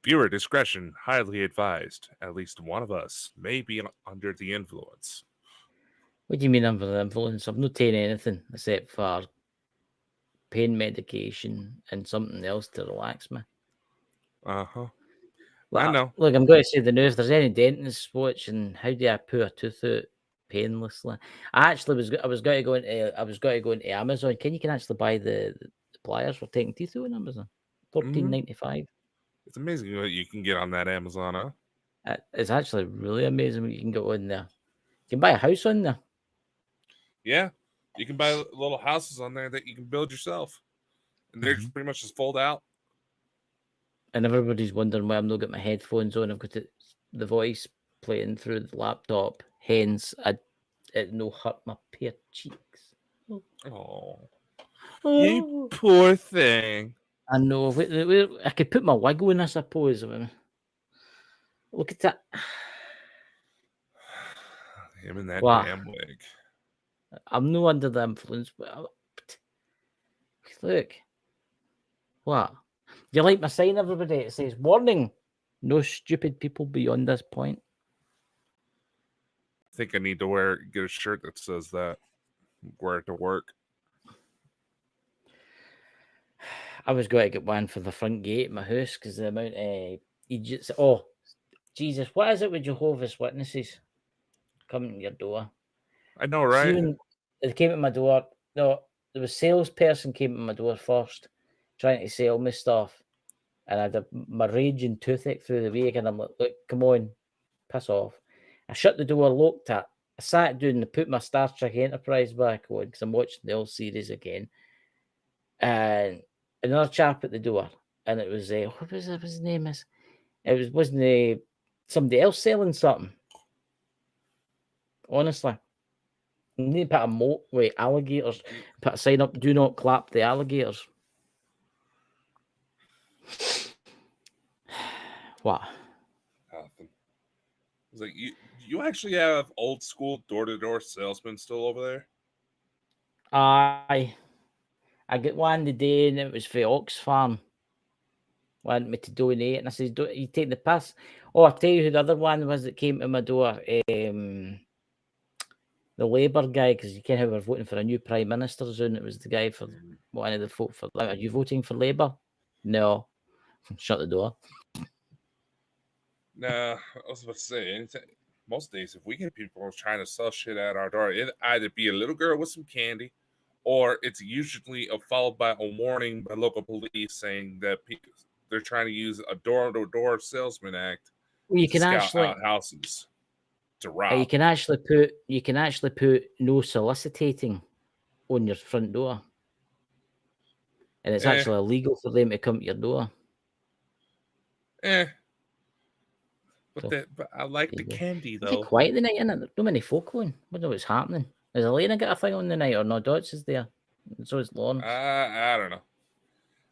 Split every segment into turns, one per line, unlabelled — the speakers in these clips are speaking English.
Viewer discretion highly advised. At least one of us may be under the influence.
What do you mean under the influence? I'm not taking anything except for pain medication and something else to relax me.
Uh-huh. I
Well,
know.
look, I'm going to say the news. If there's any dentists watching, how do I pull a tooth out painlessly? I was going to go into Amazon. You can actually buy the pliers for taking teeth out on Amazon.
Mm-hmm.
$14.95.
It's amazing what you can get on that Amazon, huh?
It's actually really amazing what you can get on there. You can buy a house on there.
Yeah. You can buy little houses on there that you can build yourself. And they're pretty much just fold out.
And everybody's wondering why I'm not got my headphones on. I've got the voice playing through the laptop. Hence, it no hurt my pale cheeks.
Oh, you
Oh,
poor thing.
I know. I could put my wig on, I suppose. Look at that.
Him and that
What?
damn wig.
I'm no under the influence. But look. What? Do you like my sign, everybody? It says, warning, no stupid people beyond this point.
I think I need to get a shirt that says that. Wear it to work.
I was going to get one for the front gate of my house because the amount of idiots. Oh, Jesus, what is it with Jehovah's Witnesses coming to your door?
I know,
See,
right?
when they came at my door, no, there was a salesperson came at my door first, trying to sell me stuff, and I had my raging toothache through the week, and I'm like, look, come on, piss off. I shut the door, looked at, I sat down and put my Star Trek Enterprise back on because I'm watching the old series again, and another chap at the door, and it was what was it? What his name is? Wasn't somebody else selling something? Honestly. You need to put a moat with alligators. Put a sign up, do not clap the alligators. What?
Nothing. It's like you actually have old school door-to-door salesmen still over there?
I get one today and it was for Oxfam. Wanted me to donate, and I says, "Don't you take the piss?" Oh, I'll tell you who the other one was that came to my door. The Labour guy, because you can't have we're voting for a new prime minister soon. It was the guy for one of the vote for. Are you voting for Labour? No. Shut the door.
Nah, I was about to say, most days, if we get people trying to sell shit at our door, it either be a little girl with some candy, or it's usually followed by a warning by local police saying that they're trying to use a door-to-door salesman act
You
to
can
scout
actually
out houses to
you
rob.
can actually put no soliciting on your front door, and it's
Eh,
actually illegal for them to come to your door.
eh.
So
But I like
there
the
you go.
candy
Is it
though.
quiet the night? Innit? There's no many folk on. I don't know what's happening. Has Elena got a thing on the night or no? Dots is there. And so is Lawrence.
I don't know.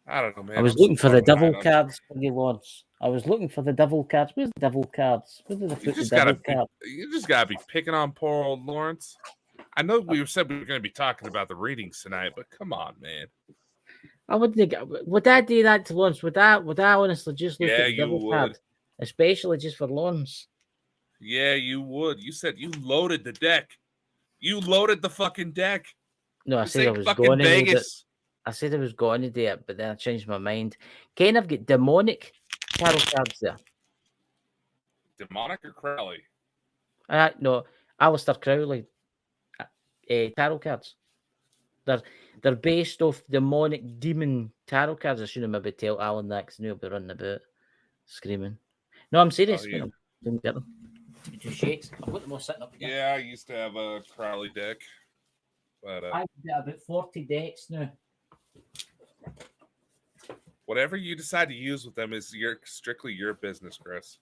I don't know,
I
man.
was
I'm so
looking for
far
the
behind
devil
on.
cards for you, Lawrence. I was looking for the devil cards. Where's the devil cards? Where did I
You
put the
just
devil
gotta be.
card?
You just gotta be picking on poor old Lawrence. I know we said we were going to be talking about the readings tonight, but come on, man.
I wouldn't. Would I do that to Lawrence? Would I honestly just look
Yeah,
at the
you
devil
would.
card, especially just for Lawrence?
Yeah, you would. You said you loaded the deck. You loaded the fucking deck.
No, I
This
said I
ain't
was
fucking
going to do it.
Vegas.
I said I was going to do it, but then I changed my mind. Kind of get demonic tarot cards there.
Demonic or Crowley?
No, Alistair Crowley tarot cards. They're based off demonic demon tarot cards. I should have maybe tell Alan that because he'll be running about screaming. No, I'm
Oh,
serious.
yeah.
Didn't get them. Two shakes. I've got them all sitting up here.
Yeah, I used to have a Crowley deck. But
I've got about 40 decks now.
whatever you decide to use with them is strictly your business, Chris.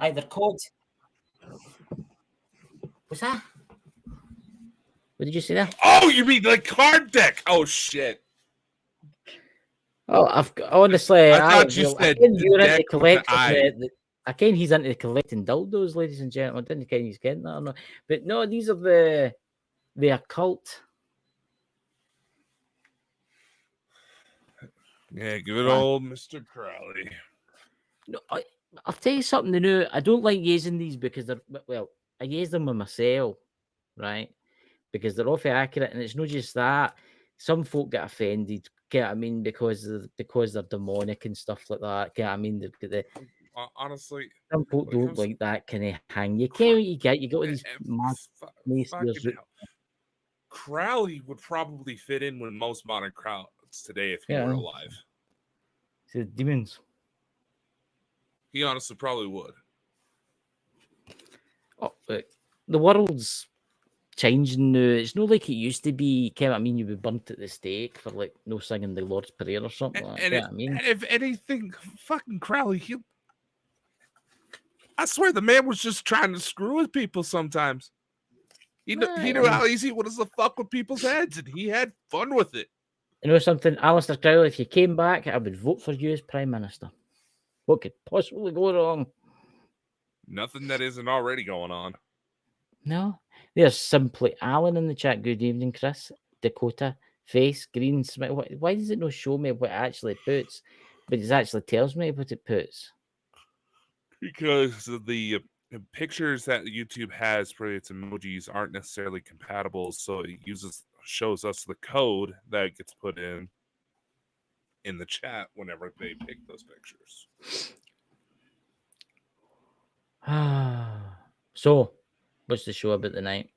Either code. What's that? What did you say there?
Oh, you mean like card deck? Oh shit!
Oh, honestly,
I thought you said
you're
deck
into
with the
collecting
I.
I ken he's into collecting dildos, ladies and gentlemen. I didn't ken he's getting that or not. But no, these are the occult.
Yeah, give it old Mr. Crowley.
No, I'll tell you something new. I don't like using these because they're I use them with myself, right? Because they're awfully accurate, and it's not just that. Some folk get offended, get what I mean, because they're demonic and stuff like that. Get what I mean?
Honestly,
Some folk
when it
don't
comes to
like that kind of hang. You can't what you get. You got all these mad
fucking
naysayers.
hell, Crowley would probably fit in with most modern crowds today if he were alive.
See the demons.
He honestly probably would.
Oh, the world's changing now. It's not like it used to be. Can't I mean you would burnt at the stake for like no singing the Lord's Prayer or something like that. I mean,
and if anything, fucking Crowley, I swear the man was just trying to screw with people sometimes. He knew how easy it was to fuck with people's heads, and he had fun with it.
You know something, Alistair Crowley, if you came back, I would vote for you as Prime Minister. What could possibly go wrong?
Nothing that isn't already going on.
No. There's simply Alan in the chat. Good evening, Chris. Dakota, Face, Green, Smith. Why does it not show me what it actually puts? But it actually tells me what it puts.
Because the pictures that YouTube has for its emojis aren't necessarily compatible, so it shows us the code that gets put in the chat whenever they pick those pictures.
So, what's the show about tonight?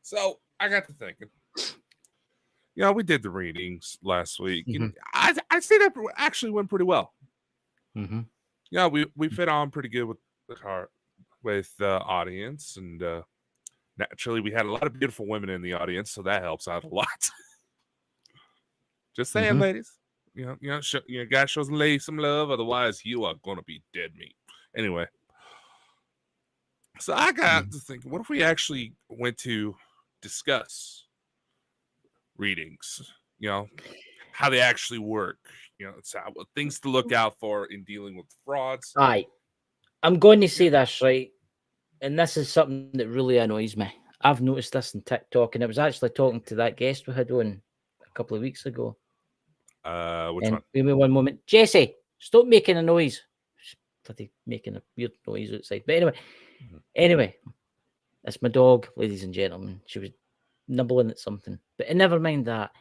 So I got to thinking. We did the readings last week.
Mm-hmm.
I say that actually went pretty well.
Mm-hmm.
Yeah, we fit on pretty good with the audience, and naturally we had a lot of beautiful women in the audience, so that helps out a lot. Just saying, ladies. Guys, shows ladies some love. Otherwise, you are gonna be dead meat. Anyway, so I got to think, what if we actually went to discuss readings? How they actually work. It's things to look out for in dealing with frauds.
Aye, I'm going to say this, right, and this is something that really annoys me. I've noticed this on TikTok, and I was actually talking to that guest we had on a couple of weeks ago.
Which one?
Give me one moment. Jesse, stop making a noise. She's bloody making a weird noise outside. But anyway, that's my dog, ladies and gentlemen. She was nibbling at something. But never mind that.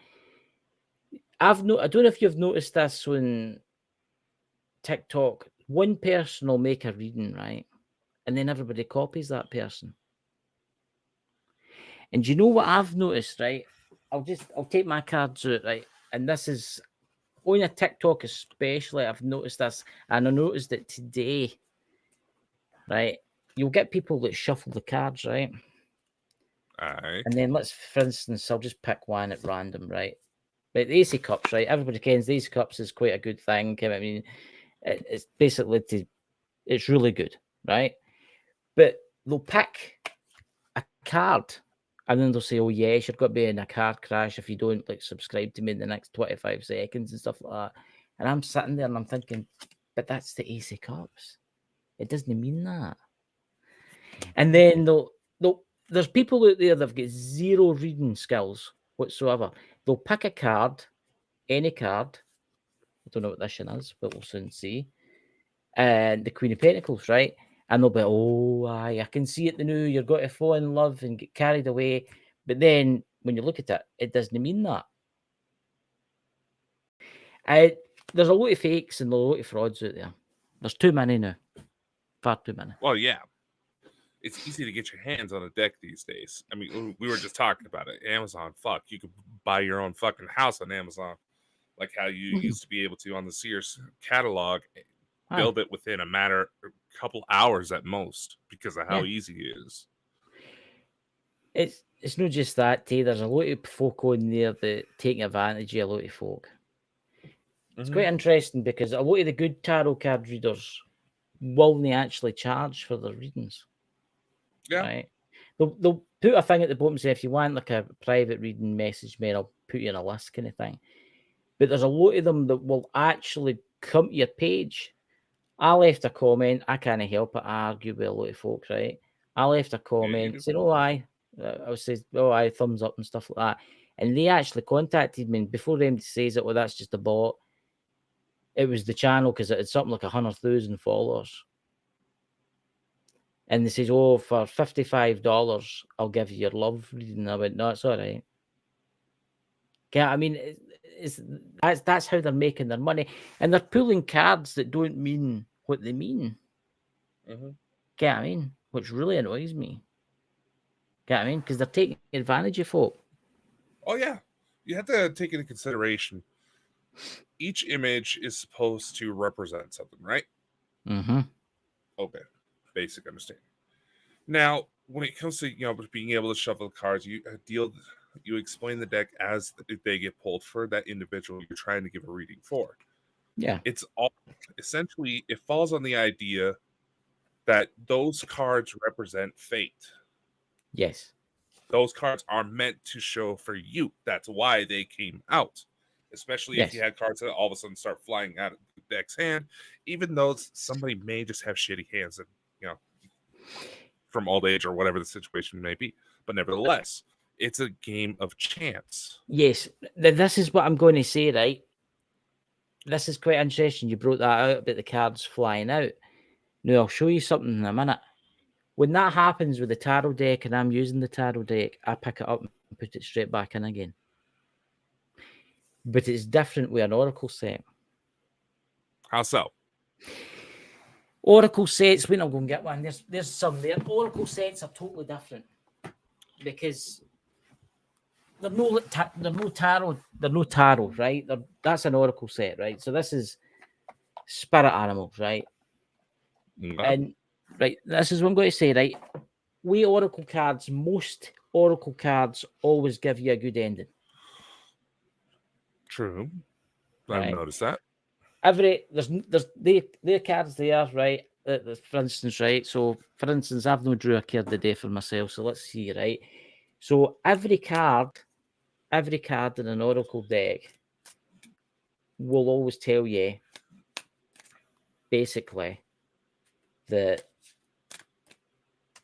I don't know if you've noticed this on TikTok. One person will make a reading, right? And then everybody copies that person. And do you know what I've noticed, right? I'll take my cards out, right? And this is on a TikTok especially, I've noticed this, and I noticed it today, right? You'll get people that shuffle the cards, right?
Aye.
And then for instance, I'll just pick one at random, right? But the Ace of Cups, right? Everybody knows the Ace of Cups is quite a good thing. I mean, it's basically it's really good, right? But they'll pick a card, and then they'll say, "Oh yes, you've got to be in a car crash if you don't subscribe to me in the next 25 seconds and stuff like that." And I'm sitting there and I'm thinking, but that's the Ace of Cups. It doesn't mean that. And then there's people out there that've got zero reading skills whatsoever. They'll pick a card, any card. I don't know what this one is, but we'll soon see. And the Queen of Pentacles, right? And they'll be, "Oh, aye, I can see it the new. You're going to fall in love and get carried away." But then when you look at it, it doesn't mean that. There's a lot of fakes and a lot of frauds out there. There's too many now. Far too many.
Well, yeah. It's easy to get your hands on a deck these days. I mean, we were just talking about it. Amazon, fuck. You could buy your own fucking house on Amazon. Like how you used to be able to on the Sears catalog. Build it within a couple hours at most because of how easy it is.
It's not just that, Tay. There's a lot of folk on there that taking advantage of a lot of folk. It's quite interesting because a lot of the good tarot card readers will actually charge for their readings.
Yeah.
Right? They'll put a thing at the bottom saying, if you want like a private reading, message me and I'll put you in a list kind of thing. But there's a lot of them that will actually come to your page. I left a comment. I can't help it. I argue with a lot of folks, right? I left a comment saying, "Oh, I was saying, oh, I thumbs up and stuff like that." And they actually contacted me. And before them says it, "Well, that's just a bot." it was the channel because it had something like 100,000 followers. And they says, "Oh, for $55, I'll give you your love reading." And I went, "No, it's all right." Yeah, I mean, that's how they're making their money, and they're pulling cards that don't mean what they mean. Get what I mean? Which really annoys me. Get what I mean? Because they're taking advantage of folk.
Oh yeah, you have to take into consideration each image is supposed to represent something, right?
Mm-hmm.
Okay, basic understanding. Now, when it comes to being able to shuffle the cards, you explain the deck as they get pulled for that individual you're trying to give a reading for.
Yeah.
It's all essentially it falls on the idea that those cards represent fate.
Yes.
Those cards are meant to show for you. That's why they came out. Especially if you
Yes.
had cards that all of a sudden start flying out of the deck's hand, even though somebody may just have shitty hands and from old age or whatever the situation may be. But nevertheless, it's a game of chance.
Yes. This is what I'm going to say, right? This is quite interesting. You brought that out about the cards flying out. Now, I'll show you something in a minute. When that happens with the tarot deck and I'm using the tarot deck, I pick it up and put it straight back in again. But it's different with an oracle set.
How so?
Oracle sets, when I'll go and get one, there's some there. Oracle sets are totally different because they're no tarot, right? That's an oracle set, right? So this is spirit animals, right?
Okay.
And right, this is what I'm going to say, right? We oracle cards, most oracle cards always give you a good ending.
True.
Right.
I've noticed that.
There's their cards there, right? For instance, right? So, for instance, I've no drew a card today for myself. So let's see, right? So every card in an oracle deck will always tell you basically that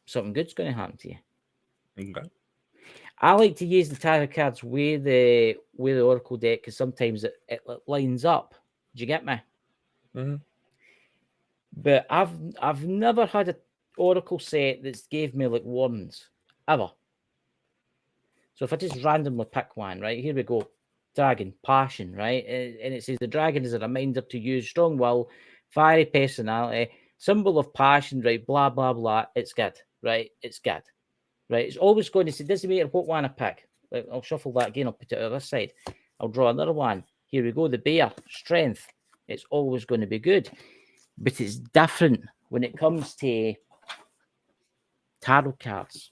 something good's going to happen to you.
Okay.
I like to use the tarot cards with the oracle deck because sometimes it lines up. Do you get me?
Mm-hmm.
But I've never had an oracle set that's gave me like warnings ever. So if I just randomly pick one, right, here we go. Dragon, passion, right? And it says the dragon is a reminder to use strong will, fiery personality, symbol of passion, right? Blah, blah, blah. It's good, right? It's good, right? It's always going to say, doesn't matter what one I pick. I'll shuffle that again. I'll put it on this side. I'll draw another one. Here we go. The bear, strength. It's always going to be good. But it's different when it comes to tarot cards.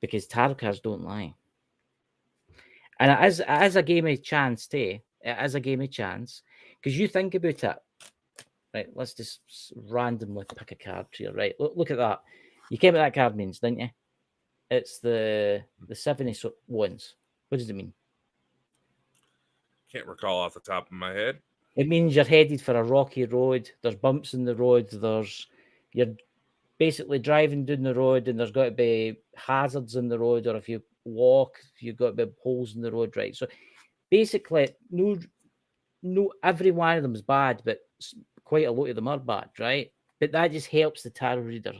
Because tarot cards don't lie. And it is a game of chance, too. It is a game of chance. Because you think about it. Right, let's just randomly pick a card here. Right, look at that. You came what that card means, didn't you? It's the 7 of Wands. What does it mean?
Can't recall off the top of my head.
It means you're headed for a rocky road. There's bumps in the road. You're basically driving down the road, and there's got to be hazards in the road, or if you walk, you've got to be holes in the road, right? So basically, no, every one of them is bad, but quite a lot of them are bad, right? But that just helps the tarot reader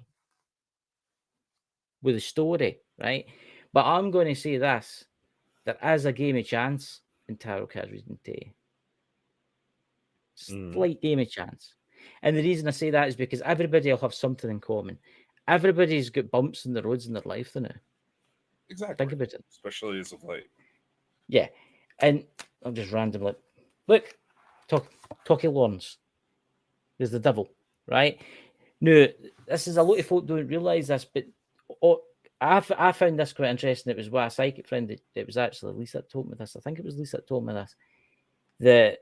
with the story, right? But I'm going to say this: there is a game of chance in tarot card reading today. Slight game of chance. And the reason I say that is because everybody will have something in common. Everybody's got bumps in the roads in their life, don't they?
Exactly.
Think about it.
Especially as of late.
Yeah. And I'm just randomly, look, Talkie Lawrence. There's the devil, right? Now, this is a lot of folk don't realise this, but I found this quite interesting. It was with a psychic friend. It was actually Lisa that told me this. I think it was Lisa that told me this. The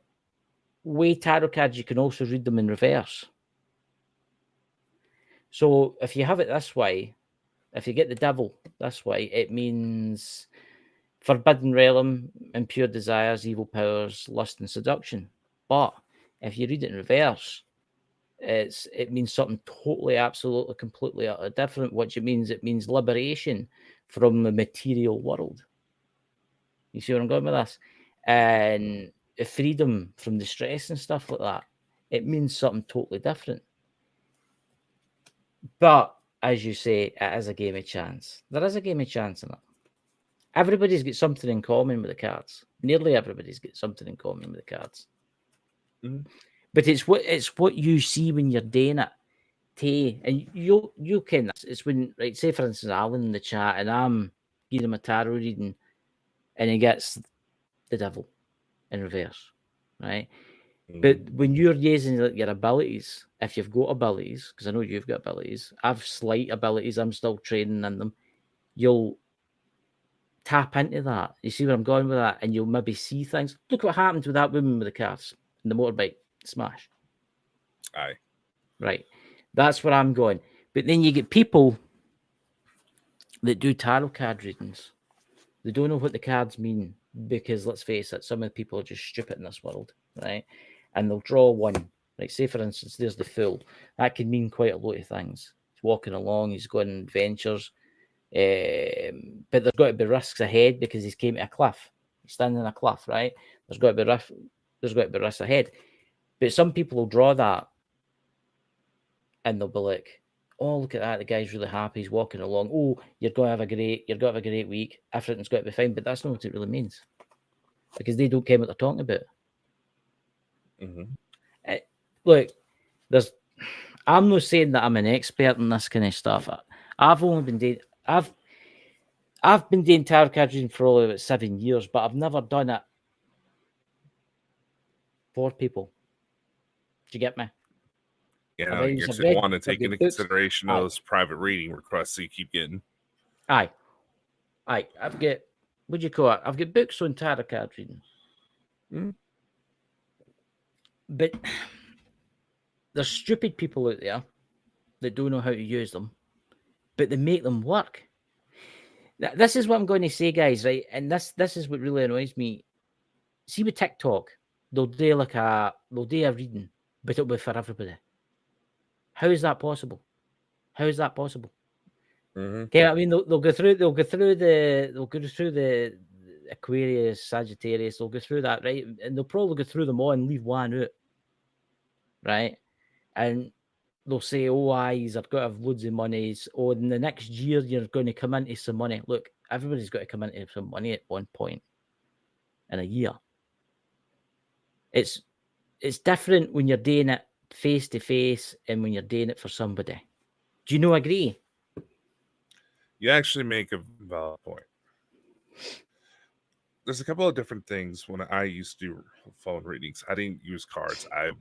way tarot cards, you can also read them in reverse. So if you have it this way, if you get the devil this way, it means forbidden realm, impure desires, evil powers, lust and seduction. But if you read it in reverse, it means something totally, absolutely, completely different. What it means liberation from the material world. You see where I'm going with this? And freedom from the stress and stuff like that, it means something totally different. But as you say, it is a game of chance. There is a game of chance in it. Everybody's got something in common with the cards. Nearly everybody's got something in common with the cards.
Mm-hmm.
But it's what you see when you're doing it. And you can. It's when, right, say for instance, Alan in the chat, and I'm giving him a tarot reading, and he gets the devil in reverse, right? But when you're using your abilities, if you've got abilities, because I know you've got abilities, I've slight abilities, I'm still training in them, you'll tap into that. You see where I'm going with that? And you'll maybe see things. Look what happened with that woman with the cars and the motorbike smash.
Aye.
Right. That's where I'm going. But then you get people that do tarot card readings. They don't know what the cards mean because, let's face it, some of the people are just stupid in this world, right? And they'll draw one. Like, say, for instance, there's the Fool. That can mean quite a lot of things. He's walking along, he's going on adventures, but there's got to be risks ahead because he's came to a cliff. He's standing on a cliff, right? There's got to be risks ahead. But some people will draw that and they'll be like, "Oh, look at that! The guy's really happy. He's walking along. Oh, you're going to have a great week. Everything's got to be fine." But that's not what it really means, because they don't care what they're talking about. Look, I'm not saying that I'm an expert in this kind of stuff. I've been doing tarot card reading for only about 7 years, but I've never done it for people. Do you get me?
Yeah, no, you actually want to take into consideration those private reading requests that you keep getting.
Aye. I've got, what do you call it? I've got books on tarot card reading. But there's stupid people out there that don't know how to use them, but they make them work. This is what I'm going to say, guys, right? And this is what really annoys me. See, with TikTok, they'll do a reading, but it'll be for everybody. How is that possible? Okay, I mean, they'll go through the Aquarius, Sagittarius, they'll go through that, right? And they'll probably go through them all and leave one out, right? And they'll say, "Oh, I've got to have loads of money. Oh, in the next year, you're going to come into some money." Look, everybody's got to come into some money at one point in a year. It's different when you're doing it face to face and when you're doing it for somebody. Do you agree?
You actually make a valid point. There's a couple of different things. When I used to do phone readings, I didn't use cards. I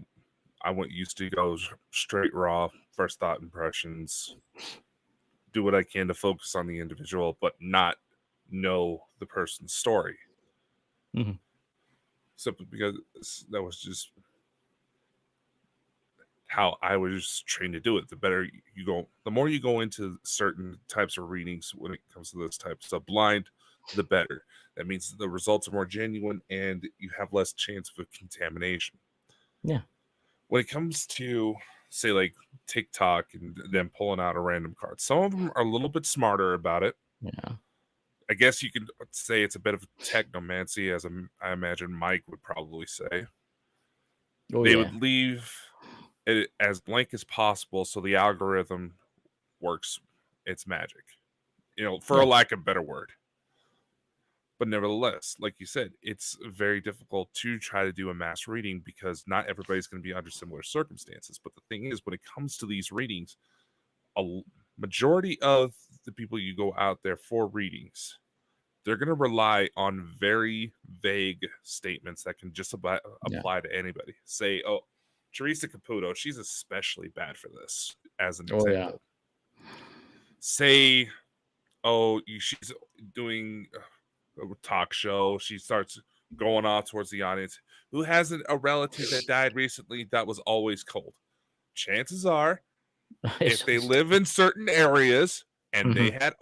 used to go straight raw, first thought impressions, do what I can to focus on the individual, but not know the person's story. Simply because that was just how I was trained to do it. The better you go, the more you go into certain types of readings when it comes to those types of blind, the better. That means the results are more genuine and you have less chance of contamination.
Yeah.
When it comes to, say, like TikTok and them pulling out a random card, some of them are a little bit smarter about it.
Yeah.
I guess you could say it's a bit of technomancy, as I imagine Mike would probably say. They would leave it as blank as possible so the algorithm works its magic, for a lack of a better word. But nevertheless, like you said, it's very difficult to try to do a mass reading because not everybody's going to be under similar circumstances. But the thing is, when it comes to these readings, a majority of the people you go out there for readings, they're going to rely on very vague statements that can just apply to anybody. Say, "Oh, Teresa Caputo, she's especially bad for this," as an example. Say, "Oh, she's doing a talk show." She starts going off towards the audience. Who has a relative that died recently that was always cold? Chances are, if they live in certain areas and they had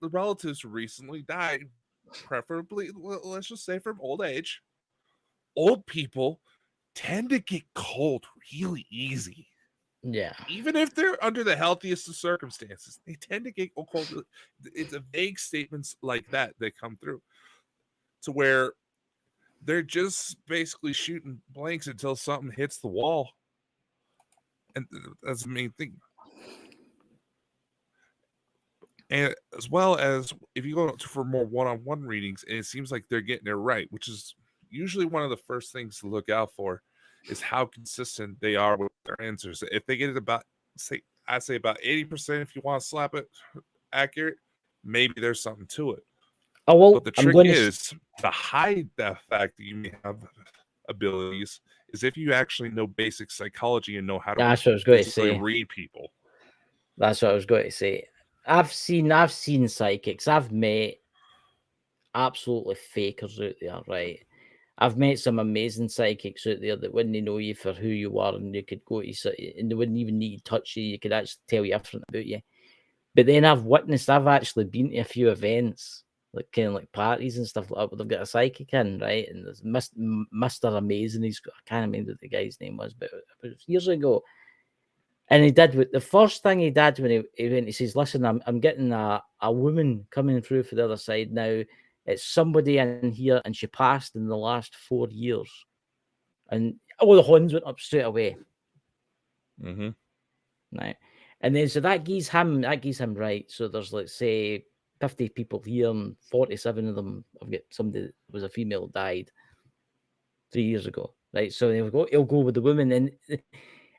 the relatives recently died, preferably, let's just say from old age, old people tend to get cold really easy.
Yeah.
Even if they're under the healthiest of circumstances, they tend to get cold. It's a vague statements like that come through to where they're just basically shooting blanks until something hits the wall. And that's the main thing. And as well as if you go for more one-on-one readings, and it seems like they're getting it right, which is usually one of the first things to look out for, is how consistent they are with their answers. If they get it about, I say about 80%, if you want to slap it accurate, maybe there's something to it.
Oh, well,
But the trick is to hide that fact that you may have abilities is if you actually know basic psychology and know how to
that's what I was going to
physically
say.
read people.
That's what I was going to say. I've seen psychics. I've met absolutely fakers out there, right? I've met some amazing psychics out there that wouldn't know you for who you are, and they could go to and they wouldn't even need to touch you. You could actually tell you everything about you. But then I've actually been to a few events, like kind of like parties and stuff like that, where they've got a psychic in, right? And there's Mr. Amazing. I can't remember what the guy's name was, but it was years ago. And he did the first thing he did when he went, he says, "Listen, I'm getting a woman coming through for the other side now. It's somebody in here, and she passed in the last 4 years." And all the horns went up straight away.
Mm-hmm.
Right. And then so that gives him right. So there's, let's say, 50 people here, and 47 of them have got somebody that was a female died 3 years ago. Right. So he'll go with the woman,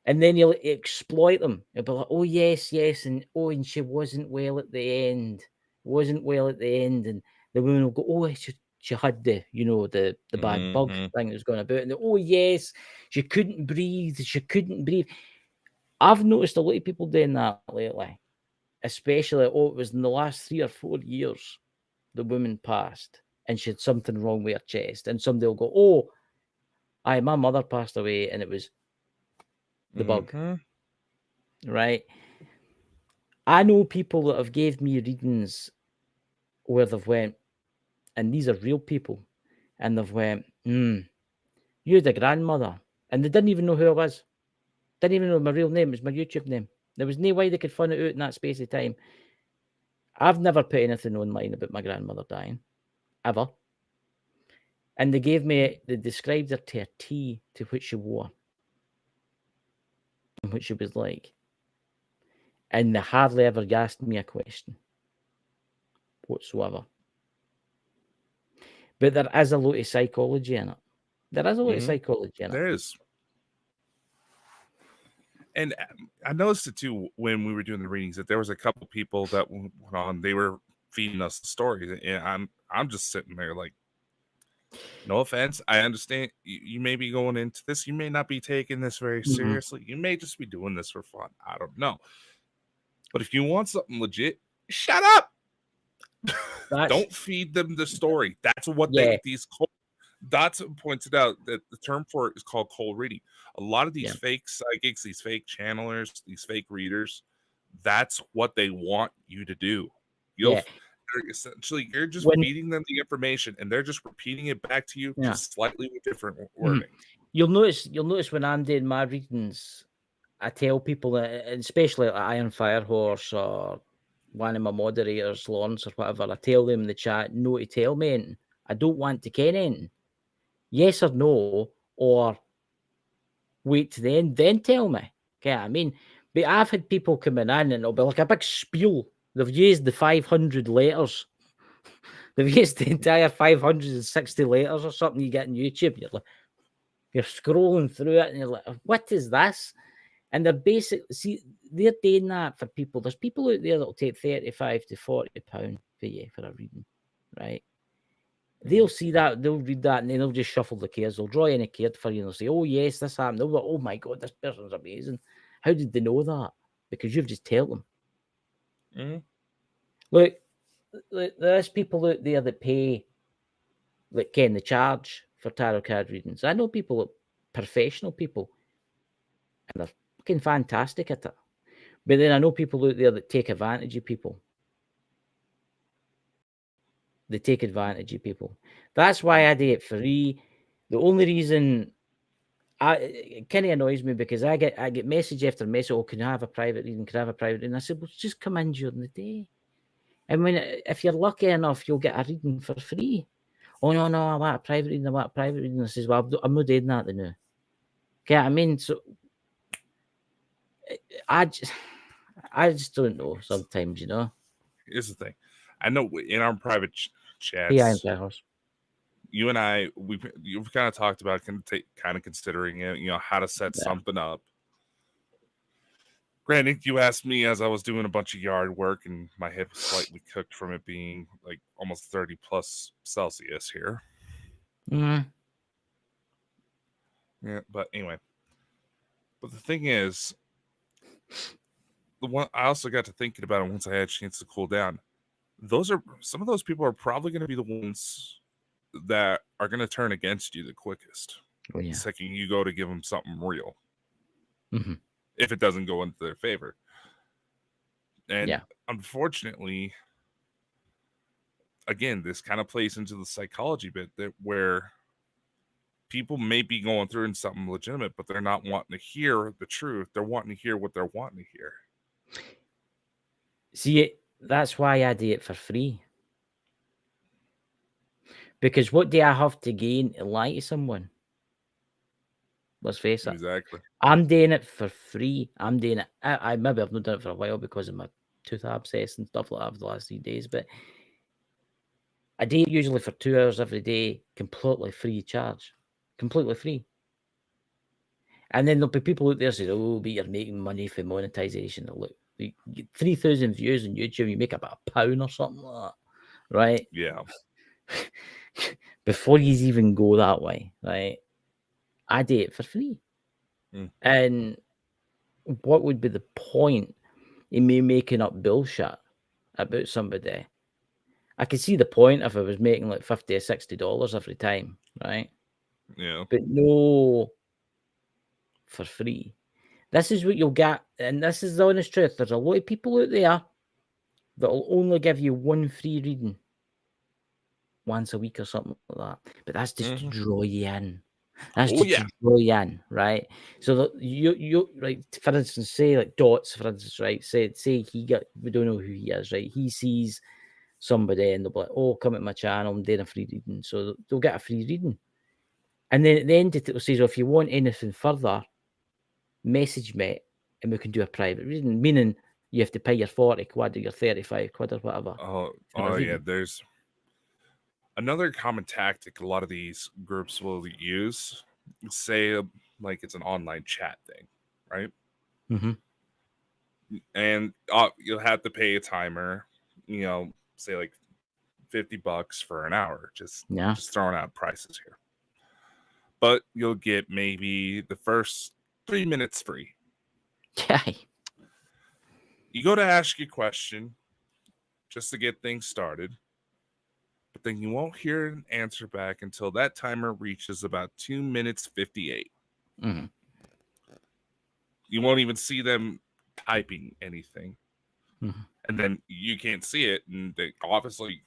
and then he'll exploit them. He'll be like, "Oh yes, and she wasn't well at the end. And the woman will go, "Oh, she had the bad bug thing that was going about." And oh yes, she couldn't breathe. I've noticed a lot of people doing that lately, especially, it was in the last 3 or 4 years the woman passed and she had something wrong with her chest, and somebody will go, "Oh, my mother passed away and it was the bug." Right? I know people that have gave me readings where they've went, and these are real people, and they've went, "You had a grandmother," and they didn't even know who I was. Didn't even know my real name. It was my YouTube name. There was no way they could find it out in that space of time. I've never put anything online about my grandmother dying, ever. And they described her to a T to what she wore and what she was like. And they hardly ever asked me a question whatsoever. But there is a lot of psychology in it. There is.
And I noticed it too when we were doing the readings that there was a couple people that went on. They were feeding us the stories, and I'm just sitting there like, no offense, I understand you may be going into this. You may not be taking this very seriously. You may just be doing this for fun. I don't know. But if you want something legit, shut up. Don't feed them the story. That's what That's pointed out that the term for it is called cold reading. A lot of these fake psychics, these fake channelers, these fake readers, that's what they want you to do. You're just feeding them the information, and they're just repeating it back to you, just slightly with different wording.
You'll notice when I'm doing my readings, I tell people, especially like Iron Firehorse or one of my moderators, Lawrence or whatever, I tell them in the chat, no to tell me anything. I don't want to ken anything. Yes or no, or wait to the end, then tell me. Okay, I mean, but I've had people coming in and it'll be like a big spiel. They've used the 500 letters. They've used the entire 560 letters or something you get on YouTube. You're scrolling through it and you're like, what is this? And they're they're doing that for people. There's people out there that'll take 35 to 40 pounds for you for a reading, right? They'll see that, they'll read that, and then they'll just shuffle the cards. They'll draw in a card for you and they'll say, "Oh, yes, this happened." They'll go, "Oh my God, this person's amazing." How did they know that? Because you've just told them. Look, there's people out there that pay, like, Ken, the charge for tarot card readings. I know people, professional people, and they're fucking fantastic at it. But then I know people out there that take advantage of people. They take advantage of people. That's why I do it free. The only reason it kind of annoys me because I get message after message. "Oh, can I have a private reading? Can I have a private reading?" I said, "Well, just come in during the day. And if you're lucky enough, you'll get a reading for free. Oh no, I want a private reading. I want a private reading. I says, well, I'm not doing that now. Okay, I mean, so I just, I just don't know. Sometimes, you know.
Here's the thing. I know in our private
Hey, I'm
chats, you and I, you've kind of talked about kind of considering it, how to set something up. Granted, you asked me as I was doing a bunch of yard work, and my head was slightly cooked from it being like almost 30 plus Celsius here.
Mm.
Yeah, but anyway. But the thing is, the one I also got to thinking about it once I had a chance to cool down. Some of those people are probably going to be the ones that are going to turn against you the quickest.
Oh yeah.
The second you go to give them something real,
Mm-hmm.
if it doesn't go into their favor. And
Yeah.
unfortunately, again, this kind of plays into the psychology bit that where people may be going through in something legitimate, but they're not wanting to hear the truth. They're wanting to hear what they're wanting to hear.
See, that's why I do it for free. Because what do I have to gain to lie to someone? Let's face it.
Exactly.
I'm doing it for free. I'm doing it. I maybe I've not done it for a while because of my tooth abscess and stuff like that for the last 3 days, but I do it usually for 2 hours every day, completely free of charge. Completely free. And then there'll be people out there saying, oh, but you're making money for monetization. Look, you get 3,000 views on YouTube, you make about £1 or something like that, right?
Yeah.
Before you even go that way, right? I do it for free.
Mm.
And what would be the point in me making up bullshit about somebody? I could see the point if I was making like $50 or $60 every time, right?
Yeah.
But no, for free. This is what you'll get, and this is the honest truth. There's a lot of people out there that will only give you one free reading once a week or something like that. But that's just to draw you in. That's
Oh
just
yeah.
to draw you in, right? So that you like, for instance, say like Dots, for instance, right? Say we don't know who he is, right? He sees somebody and they'll be like, oh, come at my channel, I'm doing a free reading. So they'll get a free reading. And then at the end it will say, so if you want anything further, message me and we can do a private reading, meaning you have to pay your 40 quid or your 35 quid or whatever.
Oh yeah. There's another common tactic a lot of these groups will use. Say like it's an online chat thing, right?
Mm-hmm.
And you'll have to pay a timer. Say like $50 for an hour. Just throwing out prices here. But you'll get maybe the first 3 minutes free.
Okay.
You go to ask your question just to get things started, but then you won't hear an answer back until that timer reaches about 2 minutes 58.
Mm-hmm.
You won't even see them typing anything.
Mm-hmm.
And then you can't see it. And they obviously,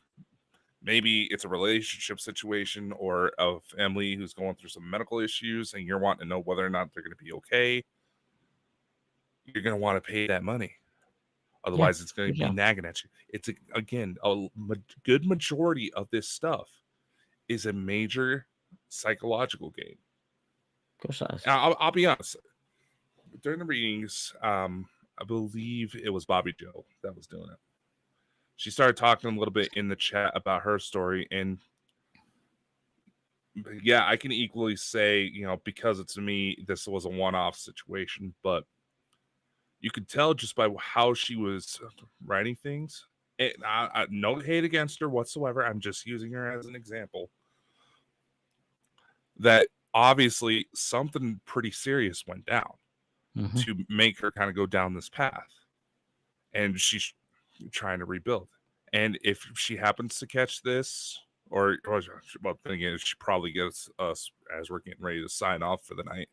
maybe it's a relationship situation or a family who's going through some medical issues and you're wanting to know whether or not they're going to be okay. You're going to want to pay that money. Otherwise, it's going to be nagging at you. It's, again, a good majority of this stuff is a major psychological game.
Of course that is.
I'll be honest. During the readings, I believe it was Bobby Joe that was doing it. She started talking a little bit in the chat about her story, and yeah, I can equally say, because it's me, this was a one-off situation, but you could tell just by how she was writing things. I no hate against her whatsoever. I'm just using her as an example. That obviously something pretty serious went down to make her kind of go down this path. And she's trying to rebuild. And if she happens to catch this, well, then again, she probably gets us as we're getting ready to sign off for the night.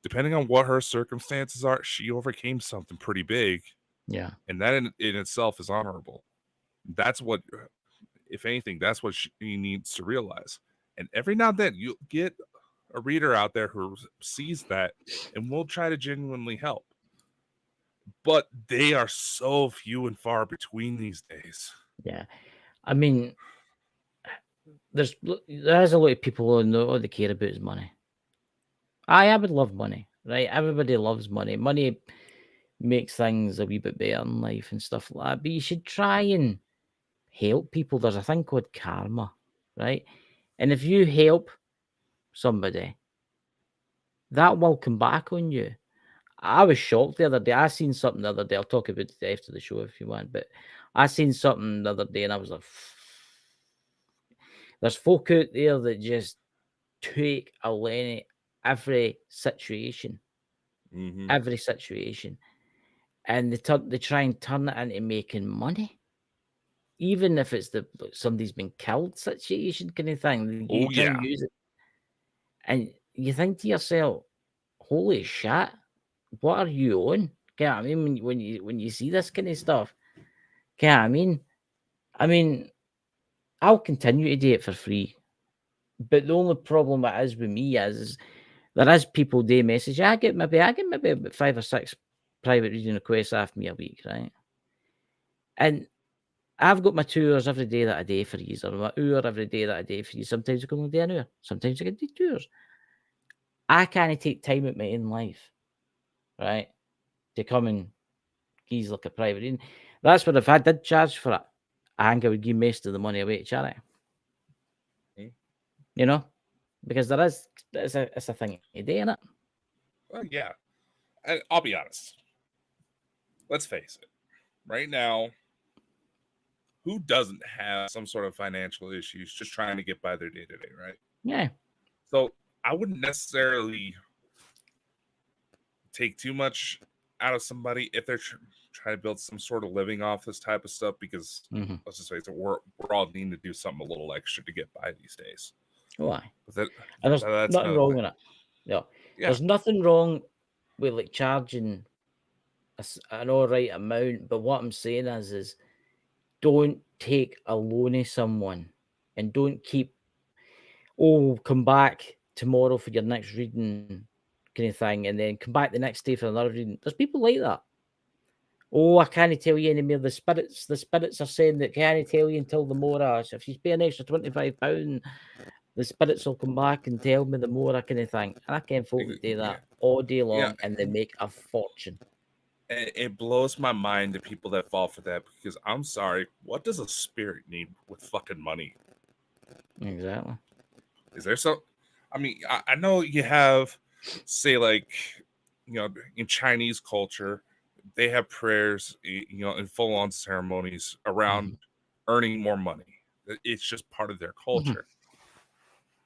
Depending on what her circumstances are, she overcame something pretty big.
Yeah.
And that in itself is honorable. That's what, if anything, that's what she needs to realize. And every now and then you'll get a reader out there who sees that and will try to genuinely help. But they are so few and far between these days.
Yeah. I mean, there's a lot of people who know all they care about is money. I would love money, right? Everybody loves money. Money makes things a wee bit better in life and stuff like that. But you should try and help people. There's a thing called karma, right? And if you help somebody, that will come back on you. I was shocked the other day. I seen something the other day. I'll talk about it after the show if you want, but I seen something the other day and I was like, there's folk out there that just take a Lenny every situation,
Mm-hmm.
every situation, and they try and turn it into making money, even if it's somebody's been killed situation kind of thing. You
Oh
try
yeah.
and use it, and you think to yourself, "Holy shit, what are you on?" You know what I mean? When you see this kind of stuff, you know what I mean? I mean, I'll continue to do it for free, but the only problem it is with me is there is people they message. I get maybe about 5 or 6 private reading requests off me a week, right? And I've got my 2 hours every day that I do for yous, or my hour every day that I do for you. Sometimes I can only do an hour, sometimes I can do 2 hours. I can't take time out my own life, right, to come and give like a private reading. That's what if I did charge for it, I think I would give most of the money away to charity.
Mm.
You know, because it's a thing you do, innit?
Well, yeah. And I'll be honest. Let's face it. Right now, who doesn't have some sort of financial issues just trying to get by their day to day, right?
Yeah.
So I wouldn't necessarily take too much out of somebody if they're trying to build some sort of living off this type of stuff, because
Mm-hmm.
let's just face it, we're all needing to do something a little extra to get by these days.
Why?
But that,
And there's
that's
nothing
another
wrong
thing.
with it. Yeah.
Yeah.
There's nothing wrong with like charging an all right amount, but what I'm saying is don't take a loan of someone and don't keep, oh, come back tomorrow for your next reading kind of thing, and then come back the next day for another reading. There's people like that. Oh, I can't tell you any more. The spirits are saying that can't tell you until the more. If you pay an extra £25, the spirits will come back and tell me the more kind of thing. And I can folk that do
Yeah.
that all day
Yeah.
long, and they make a fortune.
It blows my mind the people that fall for that, because I'm sorry, what does a spirit need with fucking money?
Exactly.
Is there some? I mean, I know you have, say, like, in Chinese culture, they have prayers, in full on ceremonies around earning more money. It's just part of their
Mm-hmm.
culture.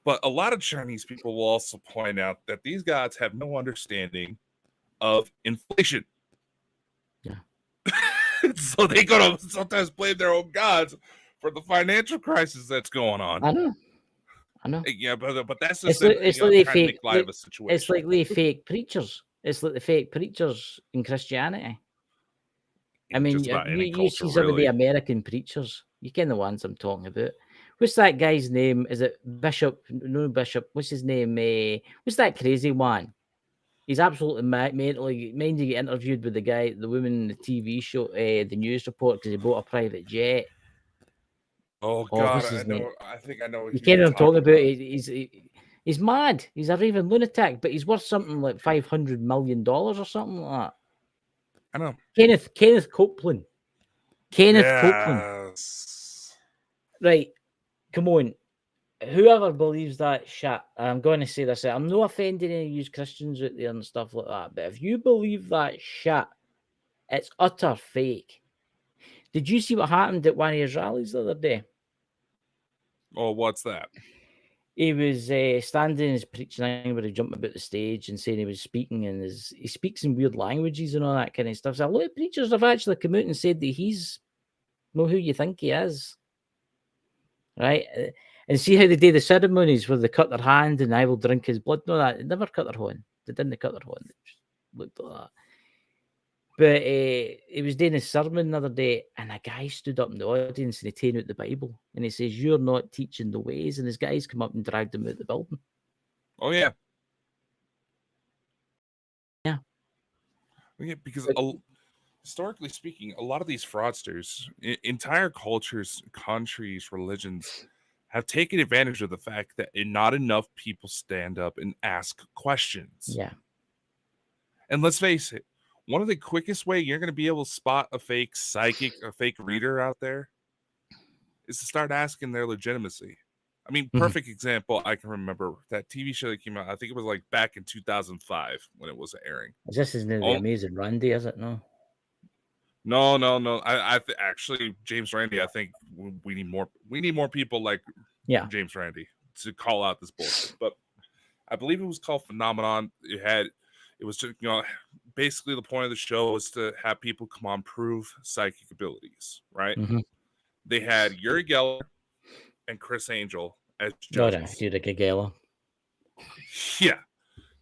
But a lot of Chinese people will also point out that these gods have no understanding of inflation.
Yeah.
So they gonna sometimes blame their own gods for the financial crisis that's going on.
I know.
Yeah, but that's just
It's
them,
like they
trying to
fake.
make light of a situation.
It's like they fake preachers. It's like the fake preachers in Christianity. I
In
mean,
just about any
you
culture,
see some of the
really.
American preachers. You ken the ones I'm talking about. What's that guy's name? Is it Bishop? No, Bishop. What's his name? What's that crazy one? He's absolutely mentally. Mind you, get interviewed with the woman in the TV show, the news report, because he bought a private jet.
Oh
Oh,
God,
what's
I
his name?
know. I think I know
You
who
ken
you're
what I'm talking
talking
about?
about.
He's mad. He's a raving lunatic, but he's worth something like $500 million or something like that.
I know.
Kenneth Copeland. Kenneth Copeland.
Yes.
Right. Come on. Whoever believes that shit, I'm going to say this, I'm not offending any of you Christians out there and stuff like that, but if you believe that shit, it's utter fake. Did you see what happened at one of his rallies the other day?
Oh, what's that?
He was standing and preaching, where he jumped about the stage and saying he was speaking, and he speaks in weird languages and all that kind of stuff. So a lot of preachers have actually come out and said that he's not who you think he is. Right? And see how they do the ceremonies where they cut their hand and I will drink his blood. No, that they never cut their hand. They didn't cut their hand. They just looked like that. But he was doing his sermon the other day, and a guy stood up in the audience and he taken out the Bible and he says, "You're not teaching the ways." And his guys come up and dragged him out the building.
Oh yeah.
Yeah.
Yeah, because
Like,
historically speaking, a lot of these fraudsters, entire cultures, countries, religions, have taken advantage of the fact that not enough people stand up and ask questions.
Yeah.
And let's face it, one of the quickest way you're going to be able to spot a fake psychic, a fake reader out there is to start asking their legitimacy. I mean, perfect example I can remember that TV show that came out. I think it was like back in 2005 when it was airing.
This isn't the Amazing Randy, is it? No.
No. Actually, James Randi. I think we need more. We need more people like James Randi to call out this bullshit. But I believe it was called Phenomenon. It was just, basically the point of the show was to have people come on prove psychic abilities, right? They had Uri Geller and Chris Angel as judges.
Uri Geller.
Yeah,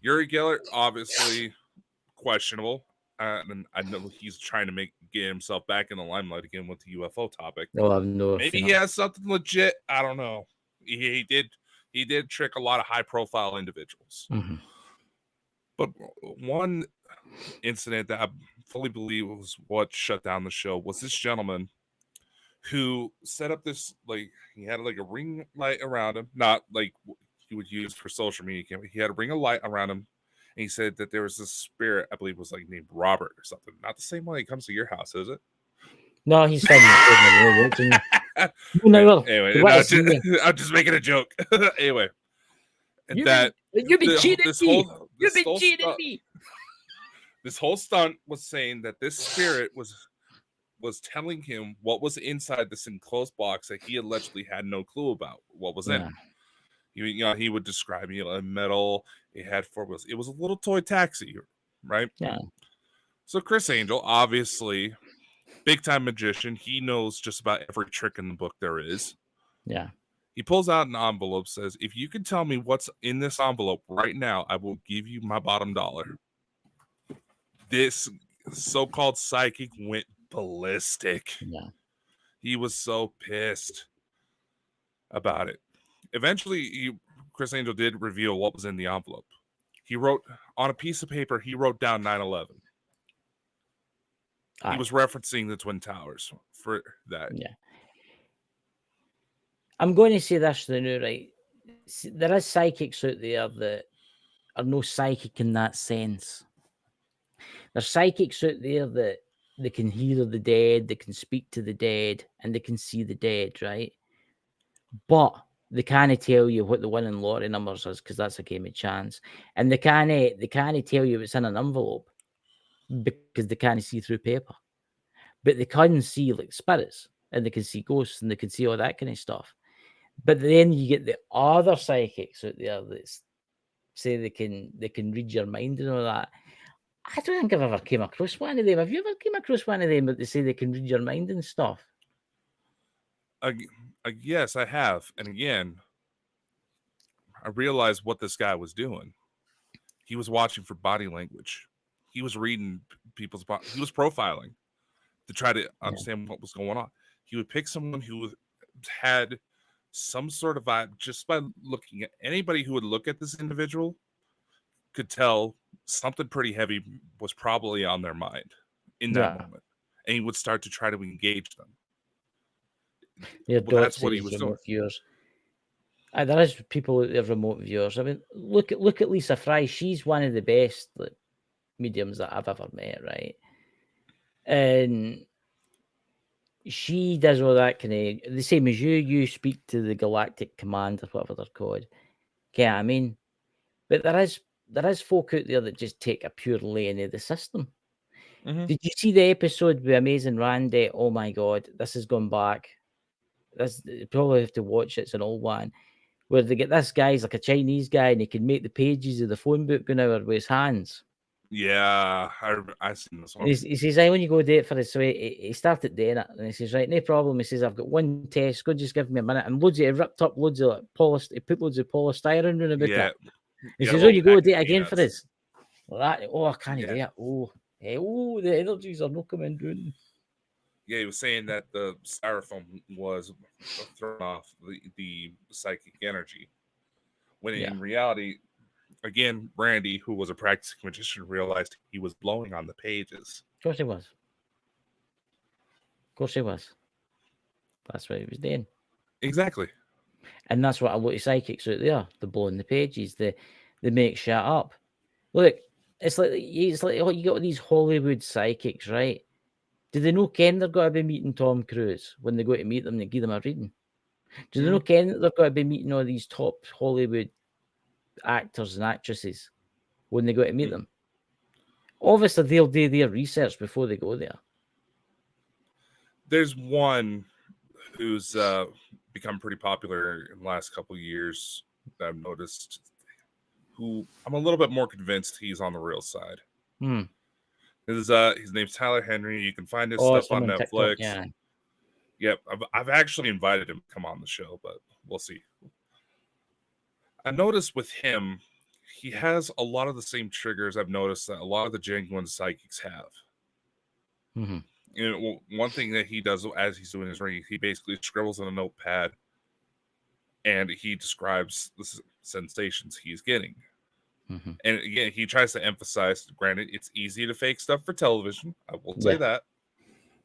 Uri Geller obviously questionable. And I know he's trying to get himself back in the limelight again with the UFO topic. Maybe he has something legit. I don't know. He did trick a lot of high profile individuals. But one incident that I fully believe was what shut down the show was this gentleman who set up this, like, he had like a ring light around him, not like he would use for social media camera. He had a ring of light around him, and he said that there was this spirit, I believe was like named Robert or something. Not the same one that comes to your house, is it?
No, he's saying
anyway, I'm just making a joke. Anyway,
you've been cheating me. You've been cheating me.
This whole stunt was saying that this spirit was telling him what was inside this enclosed box that he allegedly had no clue about what was in it. He would describe a metal. It had 4 wheels. It was a little toy taxi, right?
Yeah.
So Chris Angel, obviously, big time magician. He knows just about every trick in the book there is.
Yeah.
He pulls out an envelope, says, "If you can tell me what's in this envelope right now, I will give you my bottom dollar." This so-called psychic went ballistic.
Yeah.
He was so pissed about it. Eventually, Chris Angel did reveal what was in the envelope. He wrote on a piece of paper, he wrote down 9/11. He was referencing the Twin Towers for that.
Yeah. I'm going to say this now, right? There is psychics out there that are no psychic in that sense. There's psychics out there that they can hear the dead, they can speak to the dead, and they can see the dead, right? But they can't tell you what the winning lottery numbers is because that's a game of chance. And they can't tell you what's in an envelope because they can't see through paper. But they can see like spirits, and they can see ghosts, and they can see all that kind of stuff. But then you get the other psychics out there that say they can read your mind and all that. I don't think I've ever came across one of them. Have you ever came across one of them that they say they can read your mind and stuff?
Yes, I have. And again, I realized what this guy was doing. He was watching for body language. He was reading people's body. He was profiling to try to understand what was going on. He would pick someone who had some sort of vibe just by looking at anybody who would look at this individual could tell something pretty heavy was probably on their mind in that moment. And he would start to try to engage them. That's what he was doing.
Viewers. There is people out there, remote viewers. I mean, look at Lisa Fry. She's one of the best mediums that I've ever met, right? And she does all that kind of the same as you. You speak to the Galactic Command or whatever they're called. Okay, I mean, but there is folk out there that just take a pure lane of the system. Did you see the episode with Amazing Randy? Oh my God, this has gone back. You probably have to watch it. It's an old one where they get this guy's like a Chinese guy and he can make the pages of the phone book go out with his hands.
Yeah, I seen this one.
He says, "I when you go do it for this." So he started doing it, and he says, "Right, no problem." He says, "I've got one test. Go, just give me a minute." And he ripped up loads of he put loads of polystyrene around about it. He says, "Oh, you go do it again for this." Well, I can't do it. The energies are not coming down.
Yeah, he was saying that the styrofoam was thrown off the psychic energy, when in reality, again, Randy, who was a practicing magician, realized he was blowing on the pages.
Of course he was. That's what he was doing.
Exactly.
And that's what a lot of psychics out there. They're blowing the pages. They make shit up. Look, it's like you got these Hollywood psychics, right? Do they know ken they're going to be meeting Tom Cruise when they go to meet them? They give them a reading. Do they know ken that they're going to be meeting all these top Hollywood actors and actresses when they go to meet them? Obviously, they'll do their research before they go there.
There's one who's become pretty popular in the last couple of years that I've noticed, who I'm a little bit more convinced he's on the real side. His name's Tyler Henry. You can find his stuff on Netflix.
TikTok, yeah.
Yep, I've actually invited him to come on the show, but we'll see. I noticed with him, he has a lot of the same triggers I've noticed that a lot of the genuine psychics have. You know, one thing that he does as he's doing his reading, he basically scribbles on a notepad and he describes the sensations he's getting. And again, he tries to emphasize, granted, it's easy to fake stuff for television. I will say that.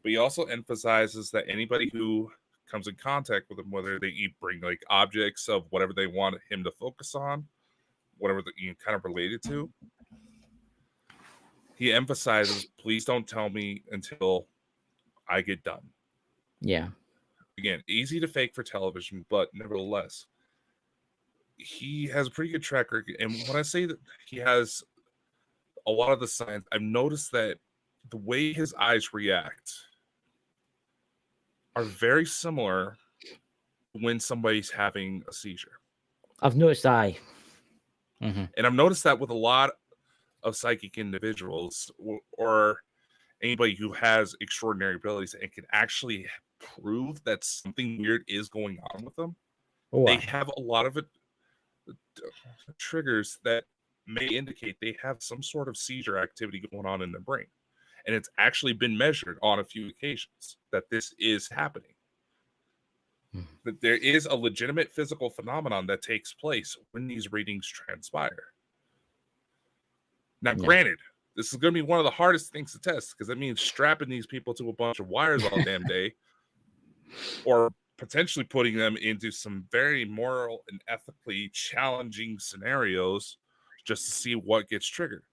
But he also emphasizes that anybody who comes in contact with him, whether they bring like objects of whatever they want him to focus on, whatever that you kind of related to, he emphasizes, please don't tell me until I get done.
Yeah.
Again, easy to fake for television, but nevertheless, he has a pretty good track record. And when I say that he has a lot of the signs, I've noticed that the way his eyes react are very similar when somebody's having a seizure.
I've noticed that.
And I've noticed that with a lot of psychic individuals or anybody who has extraordinary abilities and can actually prove that something weird is going on with them. They have a lot of triggers that may indicate they have some sort of seizure activity going on in their brain. And it's actually been measured on a few occasions that this is happening. That there is a legitimate physical phenomenon that takes place when these readings transpire. Now, granted, this is going to be one of the hardest things to test because that means strapping these people to a bunch of wires all damn day or potentially putting them into some very moral and ethically challenging scenarios just to see what gets triggered.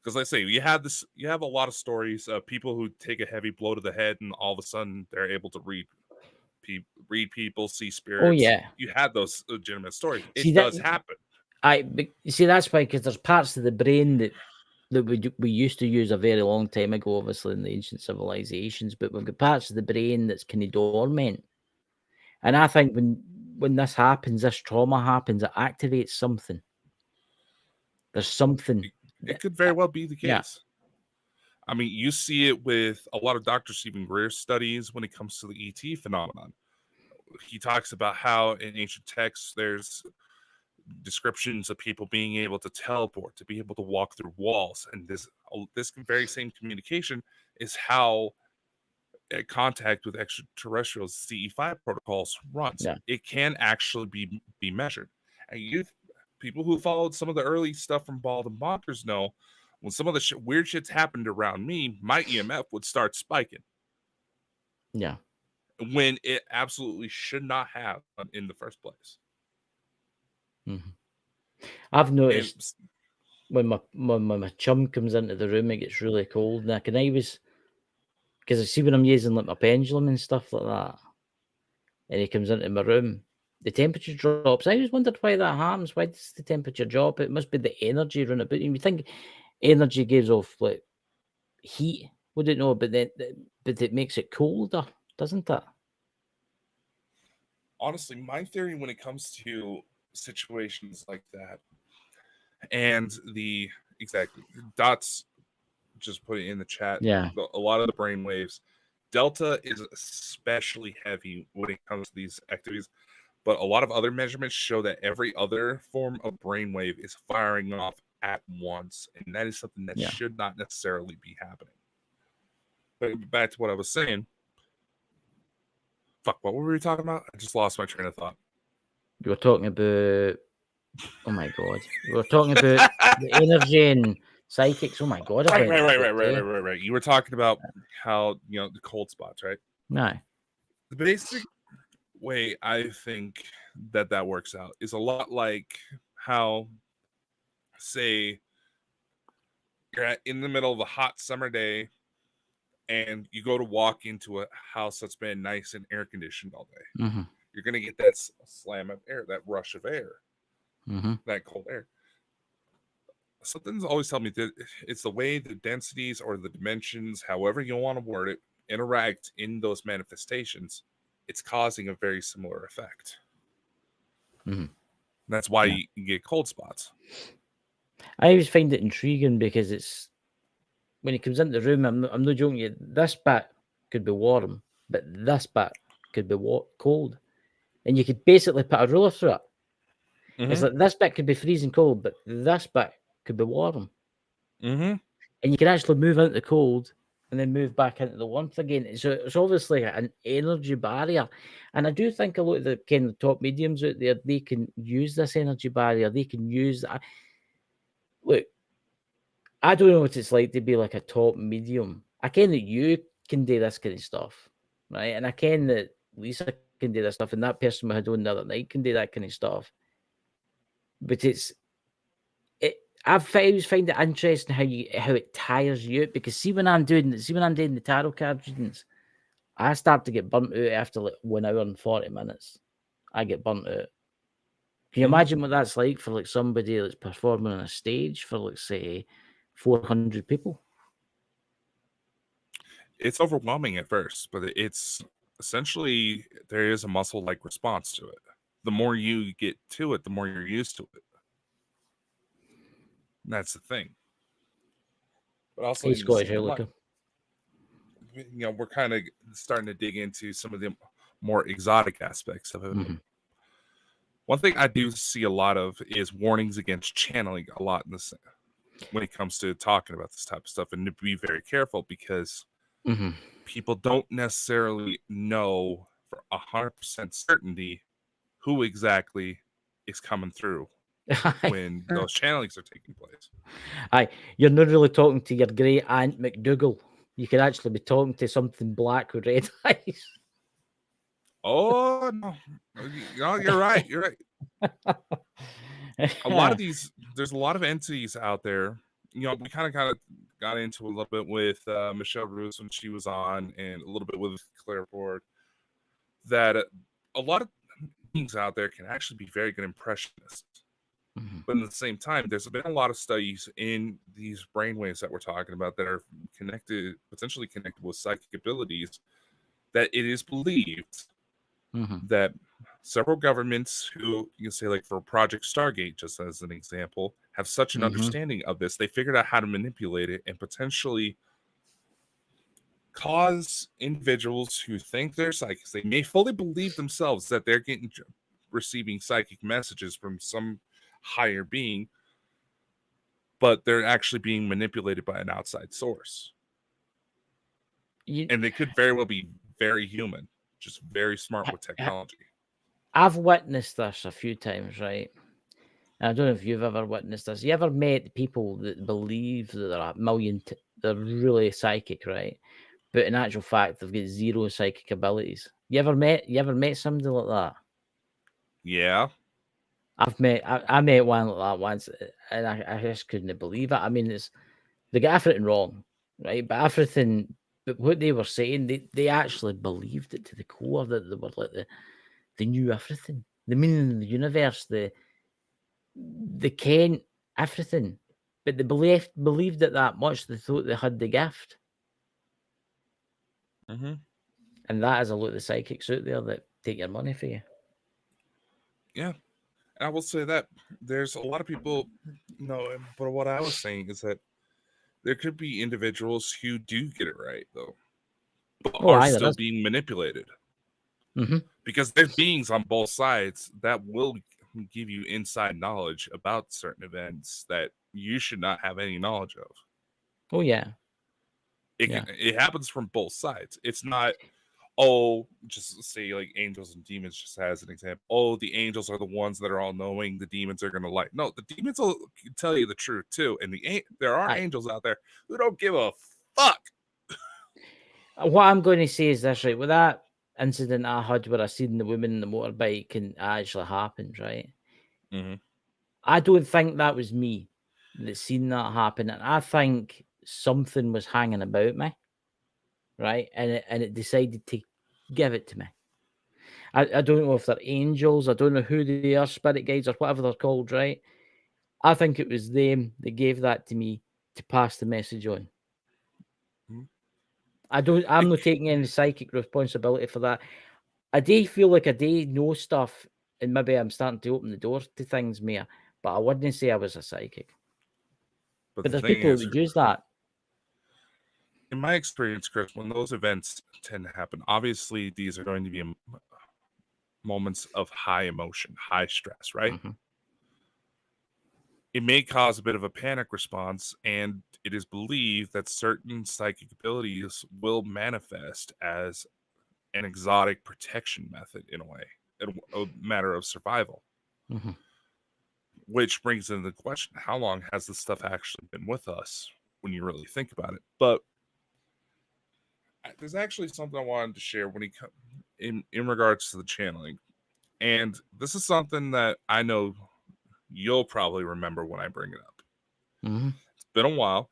Because let's say you have a lot of stories of people who take a heavy blow to the head and all of a sudden they're able to read people, see spirits.
Oh yeah,
you had those legitimate stories. It does happen.
See that's why, because there's parts of the brain that we used to use a very long time ago, obviously in the ancient civilizations, but we've got parts of the brain that's kind of dormant. And I think when this happens, this trauma happens, it activates something. There's something.
It could very well be the case. Yeah. I mean, you see it with a lot of Dr. Stephen Greer's studies when it comes to the ET phenomenon. He talks about how in ancient texts there's descriptions of people being able to teleport, to be able to walk through walls. And this very same communication is how contact with extraterrestrials, CE5 protocols runs. Yeah. It can actually be measured. And people who followed some of the early stuff from Bald and Bonkers know when some of the weird shits happened around me, my EMF would start spiking.
Yeah.
When it absolutely should not have in the first place.
I've noticed when my chum comes into the room, it gets really cold. Nick, and because I see when I'm using like my pendulum and stuff like that, and he comes into my room, the temperature drops. I always wondered why that happens. Why does the temperature drop? It must be the energy running about. You think energy gives off like heat? Wouldn't know, but it makes it colder, doesn't it?
Honestly, my theory when it comes to situations like that, and Dots just put it in the chat.
Yeah,
a lot of the brain waves. Delta is especially heavy when it comes to these activities, but a lot of other measurements show that every other form of brainwave is firing off at once, and that is something that should not necessarily be happening. But back to what I was saying. Fuck, what were we talking about? I just lost my train of thought.
You were talking about... Oh my god. We were talking about the energy and psychics. Oh my god.
Right. You were talking about how, the cold spots, right?
No.
The basic way I think that works out is a lot like how, say, you're in the middle of a hot summer day and you go to walk into a house that's been nice and air conditioned all day.
Mm-hmm.
You're going to get that slam of air, that rush of air,
Mm-hmm.
that cold air. Something's always told me that it's the way the densities or the dimensions, however you want to word it, interact in those manifestations. It's causing a very similar effect.
Mm-hmm.
That's why
Yeah.
you get cold spots.
I always find it intriguing because it's when he comes into the room. I'm not joking you. This bit could be warm, but this bit could be cold, and you could basically put a ruler through it. It's like this bit could be freezing cold, but this bit could be warm,
Mm-hmm.
and you can actually move into the cold and then move back into the warmth again. So it's obviously an energy barrier, and I do think a lot of the kind of top mediums out there, they can use this energy barrier. They can use that. Look, I don't know what it's like to be like a top medium. I ken that you can do this kind of stuff, right? And I ken that Lisa can do this stuff, and that person we had on the other night can do that kind of stuff. But I always find it interesting how it tires you out, because see when I'm doing the tarot card readings, I start to get burnt out after like 1 hour and 40 minutes. I get burnt out. Can you imagine what that's like for like somebody that's performing on a stage for like say 400 people?
It's overwhelming at first, but it's essentially there is a muscle-like response to it. The more you get to it, the more you're used to it. That's the thing. But also,
Hey, Scottish Helica.
we're kind of starting to dig into some of the more exotic aspects of it.
Mm-hmm.
One thing I do see a lot of is warnings against channeling a lot in this when it comes to talking about this type of stuff, and to be very careful because people don't necessarily know for 100% certainty who exactly is coming through when those channelings are taking place.
Aye, you're not really talking to your great aunt McDougal. You could actually be talking to something black with red eyes.
Oh no, you're right. You're right. A lot of these, there's a lot of entities out there. We kind of got into a little bit with Michelle Roos when she was on, and a little bit with Claire Ford, that a lot of beings out there can actually be very good impressionists. But at the same time, there's been a lot of studies in these brainwaves that we're talking about that are potentially connected with psychic abilities, that it is believed that several governments who, you can say, like for Project Stargate, just as an example, have such an understanding of this, they figured out how to manipulate it and potentially cause individuals who think they're psychics, they may fully believe themselves that they're receiving psychic messages from some higher being, but they're actually being manipulated by an outside source. And they could very well be very human, just very smart with technology.
I've witnessed this a few times, right? And I don't know if you've ever witnessed this. You ever met people that believe that they're they're really psychic, right? But in actual fact, they've got zero psychic abilities. You ever met somebody like that?
Yeah.
I met one like that once, and I just couldn't believe it. I mean, they got everything wrong, right? But what they were saying, they actually believed it to the core, that they were like they knew everything, the meaning of the universe, they ken everything, but they believed it that much. They thought they had the gift, and that is a lot of the psychics out there that take your money for you.
Yeah. And I will say that there's a lot of people, but what I was saying is that there could be individuals who do get it right, though, but are still being manipulated. Because there's beings on both sides that will give you inside knowledge about certain events that you should not have any knowledge of.
Oh, yeah.
It happens from both sides. It's not, just say like angels and demons, just as an example. The angels are the ones that are all knowing. The demons are going to lie. No, the demons will tell you the truth too. And there are angels out there who don't give a fuck.
What I'm going to say is this, right? With that, incident I had where I seen the woman in the motorbike and it actually happened, right?
Mm-hmm.
I don't think that was me that seen that happen. And I think something was hanging about me, right? And it decided to give it to me. I don't know if they're angels, I don't know who they are, spirit guides or whatever they're called, right? I think it was them that gave that to me to pass the message on.
Mhm.
I'm not taking any psychic responsibility for that. I do feel like I do know stuff, and maybe I'm starting to open the door to things more, but I wouldn't say I was a psychic.
But
But
the
there's
thing
people
is,
that use that.
in my experience, Chris, when those events tend to happen, obviously these are going to be moments of high emotion, high stress, right?
Mm-hmm.
It may cause a bit of a panic response, and it is believed that certain psychic abilities will manifest as an exotic protection method in a way, a matter of survival.
Mm-hmm.
Which brings into the question, how long has this stuff actually been with us when you really think about it? But there's actually something I wanted to share when in regards to the channeling. And this is something that I know you'll probably remember when I bring it up.
Mm-hmm.
It's been a while.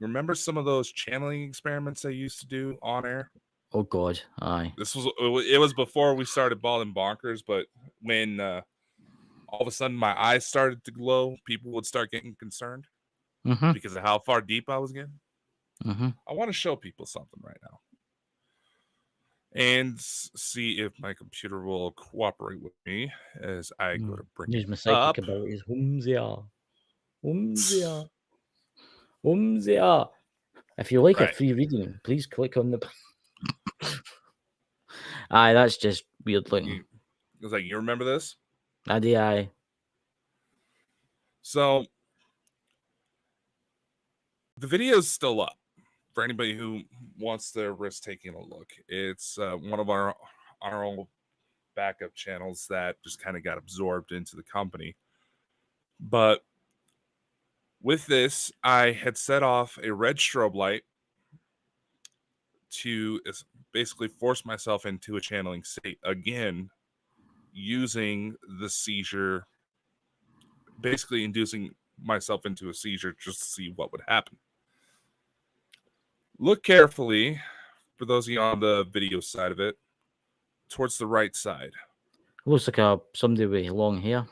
Remember some of those channeling experiments I used to do on air?
Oh God, aye.
It was before we started balling bonkers, but when all of a sudden my eyes started to glow, people would start getting concerned
Mm-hmm.
because of how far deep I was getting.
Mm-hmm.
I want to show people something right now and see if my computer will cooperate with me as I go to bring it
Use my psychic
up.
abilities. Humzia. Humzia. Humzia. If you like a
Right.
free reading, please click on the. Aye, that's just weird looking.
It was like, you remember this?
Aye.
So the video is still up for anybody who wants to risk taking a look. It's one of our old backup channels that just kind of got absorbed into the company. But with this, I had set off a red strobe light to basically force myself into a channeling state again, using the seizure, basically inducing myself into a seizure just to see what would happen. Look carefully, for those of you on the video side of it, towards the right side.
Looks like somebody with long hair.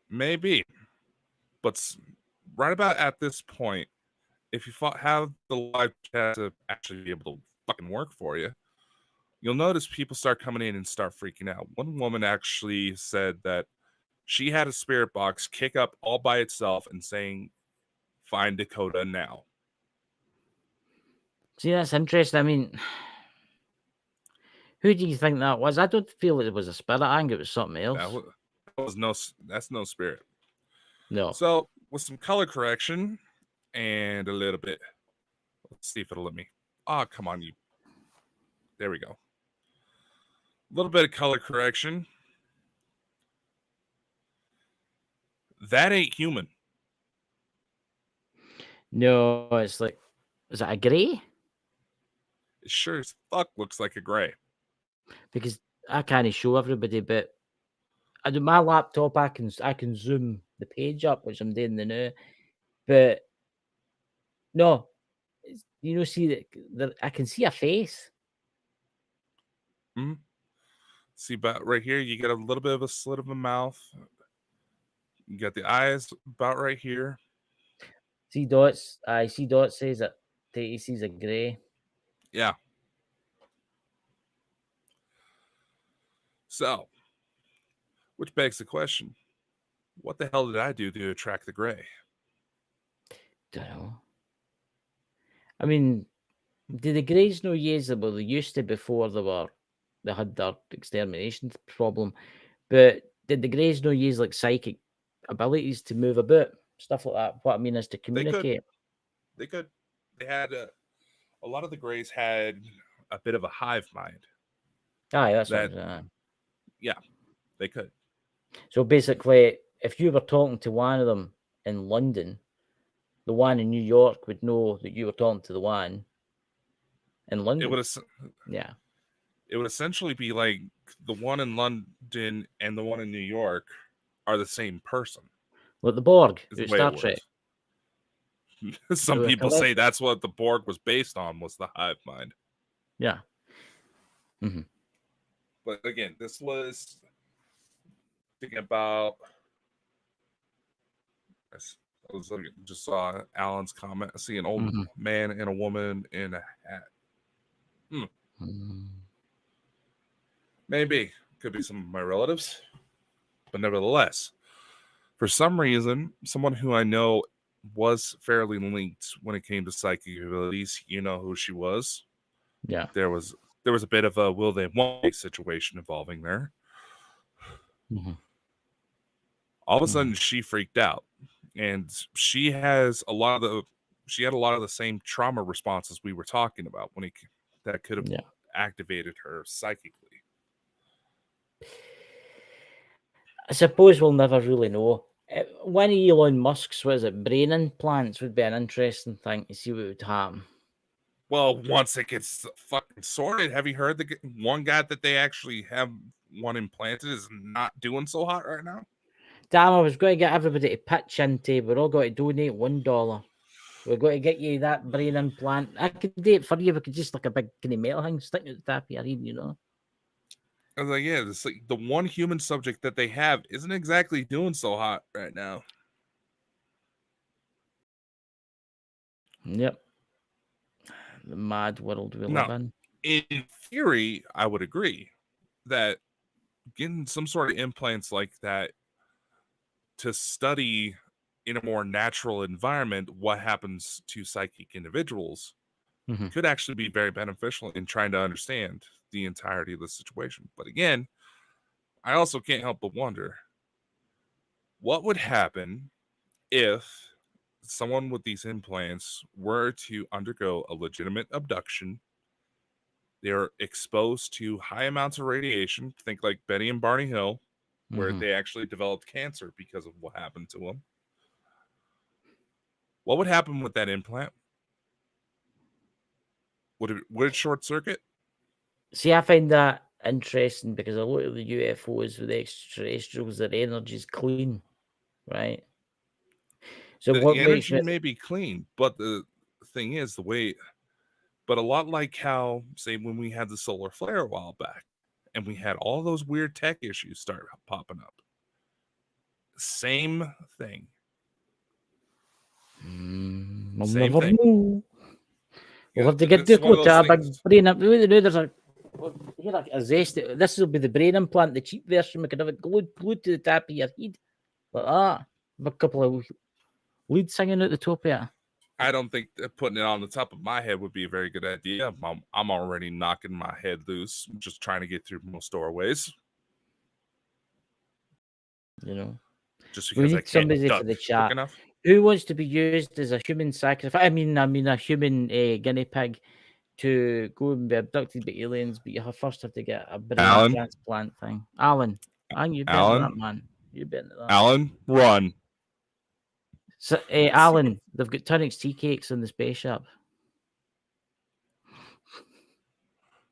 Maybe, but right about at this point, if you have the live chat to actually be able to fucking work for you, you'll notice people start coming in and start freaking out. One woman actually said that she had a spirit box kick up all by itself and saying, "Find Dakota now."
See, that's interesting. I mean, who do you think that was? I don't feel it was a spirit. I think it was something else.
That's no spirit.
No.
So with some color correction and a little bit, let's see if it'll let me. Oh, come on, you. There we go. A little bit of color correction. That ain't human.
No, it's like, is it a grey?
It sure as fuck looks like a gray.
Because I can't show everybody, but my laptop, I can zoom the page up, which I'm doing now. But no, see that I can see a face.
Mm-hmm. See, about right here, you get a little bit of a slit of a mouth. You got the eyes about right here.
See dots. I see dots says that he sees a grey.
Yeah. So, which begs the question, what the hell did I do to attract the gray?
Don't know. I mean, did the greys know years that they used to before they had their extermination problem? But did the greys know use like psychic abilities to move about, stuff like that? What I mean is to
They could.
communicate.
They could. They had a lot of the grays had a bit of a hive mind.
Aye, that's what.
Yeah, they could.
So basically, if you were talking to one of them in London, the one in New York would know that you were talking to the one in
It
London.
would
Yeah.
it would essentially be like the one in London and the one in New York are the same person.
Like the Borg,
Is
who
the way
Star
it
Trek.
works. Some
They were
people say
collected.
that's what the Borg was based on, was the hive mind.
Yeah. Mm-hmm.
But again, this was thinking about. I was looking, just saw Alan's comment. I see an old man and a woman in a hat. Maybe could be some of my relatives, but nevertheless, for some reason, someone who I know was fairly linked when it came to psychic abilities. You know who she was.
Yeah.
There was a bit of a will they won't they situation involving there. All of a sudden, she freaked out, and she had a lot of the same trauma responses we were talking about that could have activated her psychically.
I suppose we'll never really know. One of Elon Musk's, brain implants would be an interesting thing to see what would happen.
Well, once it gets fucking sorted, have you heard the one guy that they actually have one implanted is not doing so hot right now?
Damn, I was going to get everybody to pitch into. We're all going to donate $1. We're going to get you that brain implant. I could do it for you. We could just like a big kind of metal thing, stick it at the top of your head, you know.
I was like, yeah, this like the one human subject that they have isn't exactly doing so hot right now.
Yep. The mad world we live in.
In theory, I would agree that getting some sort of implants like that to study in a more natural environment what happens to psychic individuals could actually be very beneficial in trying to understand the entirety of the situation. But again, I also can't help but wonder what would happen if someone with these implants were to undergo a legitimate abduction. They're exposed to high amounts of radiation. Think like Betty and Barney Hill, where they actually developed cancer because of what happened to them. What would happen with that implant? Would it short circuit?
See, I find that interesting because a lot of the UFOs with the extraterrestrials, their energy is clean, right? So
The
what makes
energy
it?
may be clean, but the thing is, but a lot like how, say, when we had the solar flare a while back, and we had all those weird tech issues start popping up. Same thing.
We'll
Same
never
thing.
know. We'll have to get
It's one of
Dakota
those
a big
things.
brain implant. There's a zest. This will be the brain implant, the cheap version. We could have it glued to the top of your head, like that. With a couple of leads hanging out the top of it.
I don't think that putting it on the top of my head would be a very good idea. I'm already knocking my head loose, just trying to get through most doorways.
You know,
just
we
because I
need
can't
somebody for
duck
the
quick
chat.
enough.
Who wants to be used as a human sacrifice? I mean, a human guinea pig to go and be abducted by aliens, but you first have to get a brain transplant thing. Alan, you better than that, man. You better than that.
Alan, run.
So, Alan, they've got Tunnix tea cakes in the spaceship.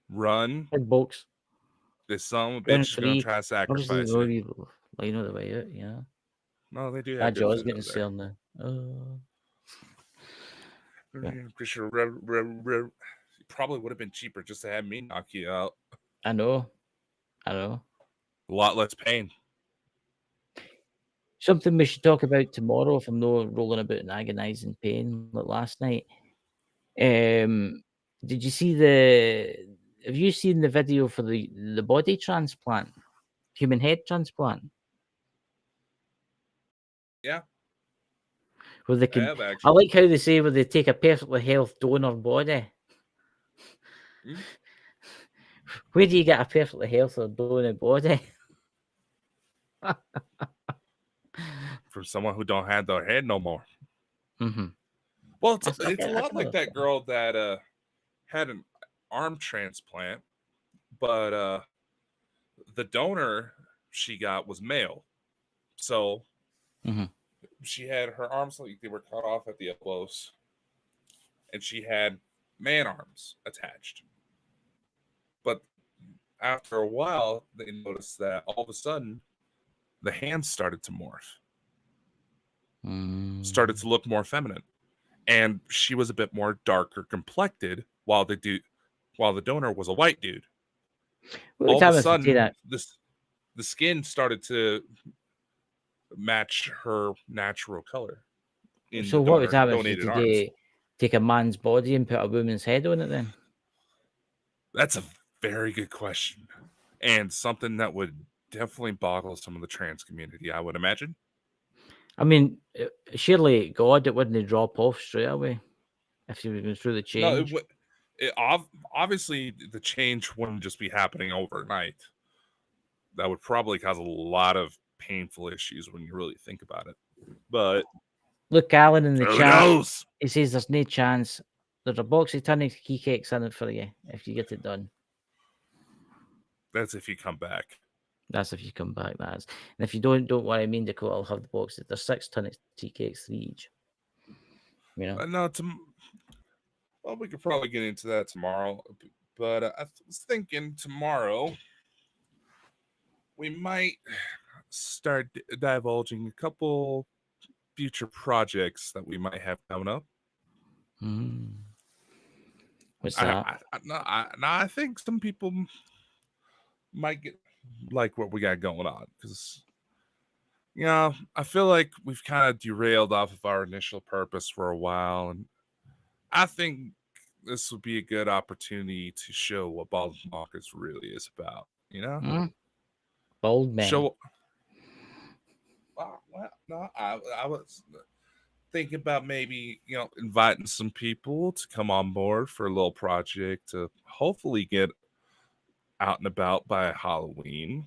Run.
Big box.
This son of a bitch is going to try to sacrifice you.
Well, you know the way out, yeah.
No, they do
My
have good
jaw's
food
getting
over
sore now. Oh.
there. Pretty sure probably would have been cheaper just to have me knock you out.
I know.
A lot less pain.
Something we should talk about tomorrow if I'm not rolling about in agonizing pain like last night. Did you see have you seen the video for the body transplant? Human head transplant?
Yeah.
Where they can,
I have
I
actually.
like how they say where they take a perfectly healthy donor body. Where do you get a perfectly healthy donor body?
From someone who don't have their head no more. Well, it's a lot like that girl that had an arm transplant, but the donor she got was male. So she had her arms like they were cut off at the elbows, and she had man arms attached. But after a while, they noticed that all of a sudden the hands started to morph, started to look more feminine, and she was a bit more darker complected, while the donor was a white dude.
What
All of a
time if you do
sudden,
that?
the skin started to match her natural color in
So
the
what would
donor
happen if you
donated
did
arms.
take a man's body and put a woman's head on it then?
That's a very good question, and something that would definitely boggle some of the trans community, I would imagine.
I mean, surely God, it wouldn't drop off straight away if you were going through the
No,
change.
obviously the change wouldn't just be happening overnight. That would probably cause a lot of painful issues when you really think about it. But
Look, Alan in the
who
chat,
knows?
he says there's no chance. There's a box of tonic key cakes in it for you if you get it done.
That's if you come back.
That's if you come back, that is. And if you don't worry, me and Dakota will have the boxes. There's 6 tonic tea cakes, 3 each. You know?
No, well, we could probably get into that tomorrow. But I was thinking tomorrow we might start divulging a couple future projects that we might have coming up.
What's that?
I think some people might get like what we got going on, because I feel like we've kind of derailed off of our initial purpose for a while, and I think this would be a good opportunity to show what Bonkers really is about.
Bald men.
Show. No, I was thinking about maybe inviting some people to come on board for a little project to hopefully get out and about by Halloween.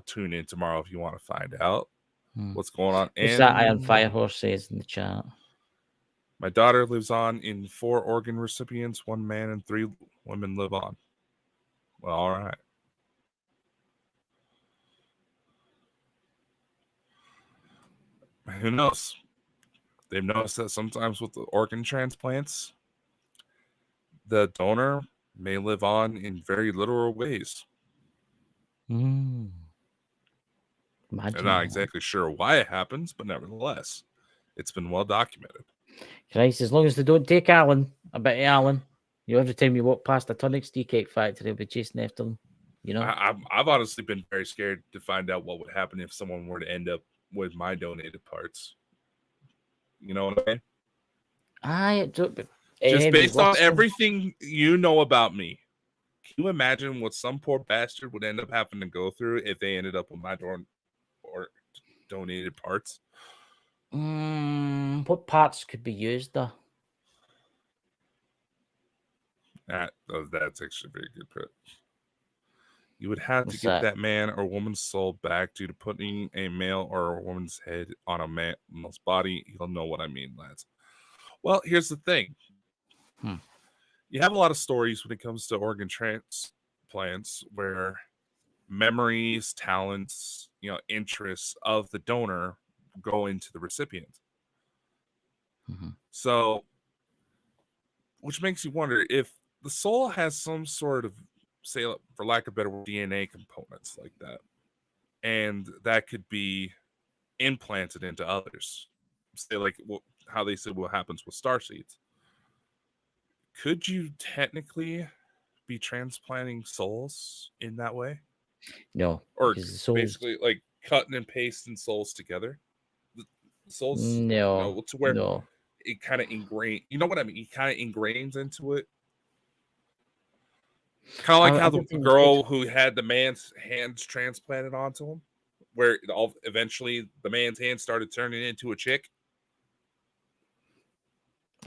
Tune in tomorrow if you want to find out what's going on.
What's
And
that Iron Firehorse says in the chat?
my daughter lives on in 4 organ recipients. 1 man and 3 women live on. Well, all right. Who knows? They've noticed that sometimes with the organ transplants, the donor may live on in very literal ways.
Imagine
I'm not exactly sure why it happens, but nevertheless, it's been well documented.
Christ, as long as they don't take Alan, I bet Alan, every time you walk past a tonic tea cake factory, they'll be chasing after them.
I've honestly been very scared to find out what would happen if someone were to end up with my donated parts. You know what I mean? Just based on everything you know about me, can you imagine what some poor bastard would end up having to go through if they ended up with my donated parts?
What parts could be used though?
That's actually a very good put. You would have to get that man or woman's soul back due to putting a male or a woman's head on a male's body. You'll know what I mean, lads. Well, here's the thing. You have a lot of stories when it comes to organ transplants where memories, talents, interests of the donor go into the recipient. So, which makes you wonder if the soul has some sort of, say, for lack of better word, DNA components like that, and that could be implanted into others. Say, like how they said what happens with starseeds. Could you technically be transplanting souls in that way?
No.
Or basically like cutting and pasting souls together? The souls,
no,
to where
no.
it kind of ingrained. You know what I mean? It kind of ingrains into it. Kind of like how the girl who had the man's hands transplanted onto him, where eventually the man's hand started turning into a chick.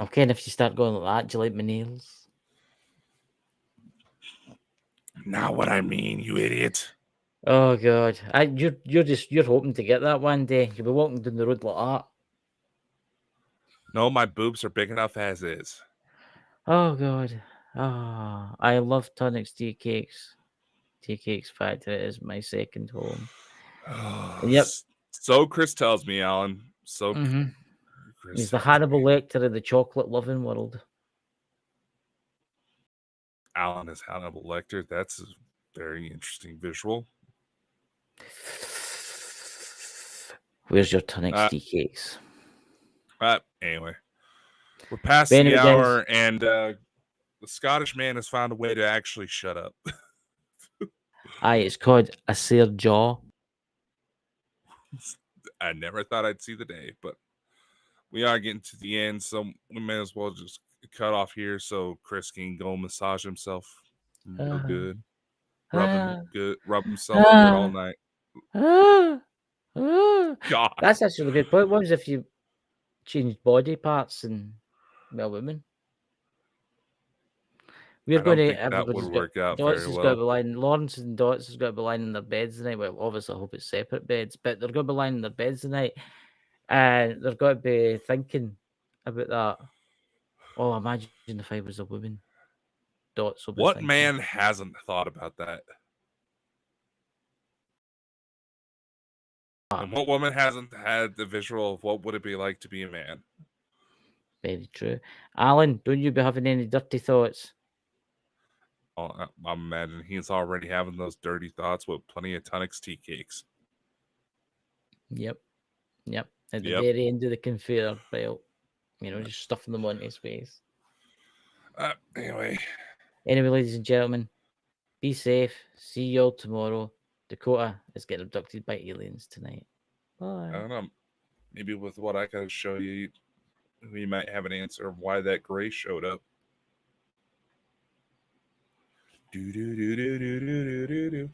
Okay, and if you start going like that, do you like my nails?
Not what I mean, you idiot.
Oh God, you're hoping to get that one day. You'll be walking down the road like that.
No, my boobs are big enough as is.
Oh God, I love Tonic's tea cakes. Tea Cakes Factory is my second home. Yep.
So Chris tells me, Alan. So
he's the Hannibal Lecter of the chocolate loving world.
Alan as Hannibal Lecter. That's a very interesting visual.
Where's your tonic tea cakes?
Anyway, we're past
But
the
anyway,
hour,
guys,
and the Scottish man has found a way to actually shut up.
aye, it's called a sere jaw.
I never thought I'd see the day, but we are getting to the end, so we may as well just cut off here so Chris can go massage himself real good, rub himself good all night. God,
That's actually a good point. What was if you changed body parts and women? We're
I
going
don't
to.
think that would
Everybody's got.
work out
Dots
very
has got to
well.
be lying. Lawrence and Dots has got to be lying in their beds tonight. Well, obviously, I hope it's separate beds, but they're going to be lying in their beds tonight, and they're going to be thinking about that. Oh, imagine if I was a woman. Dots will be
What
thinking.
man hasn't thought about that? And what woman hasn't had the visual of what would it be like to be a man?
Very true. Alan, don't you be having any dirty thoughts?
Oh, I'm imagining he's already having those dirty thoughts with plenty of tonics tea cakes.
Yep. At the
Yep.
very end of the conveyor belt, just stuffing them onto his face.
Anyway,
ladies and gentlemen, be safe. See you all tomorrow. Dakota is getting abducted by aliens tonight. Bye.
I don't know. Maybe with what I can show you, we might have an answer of why that gray showed up. Do do do do do do do do.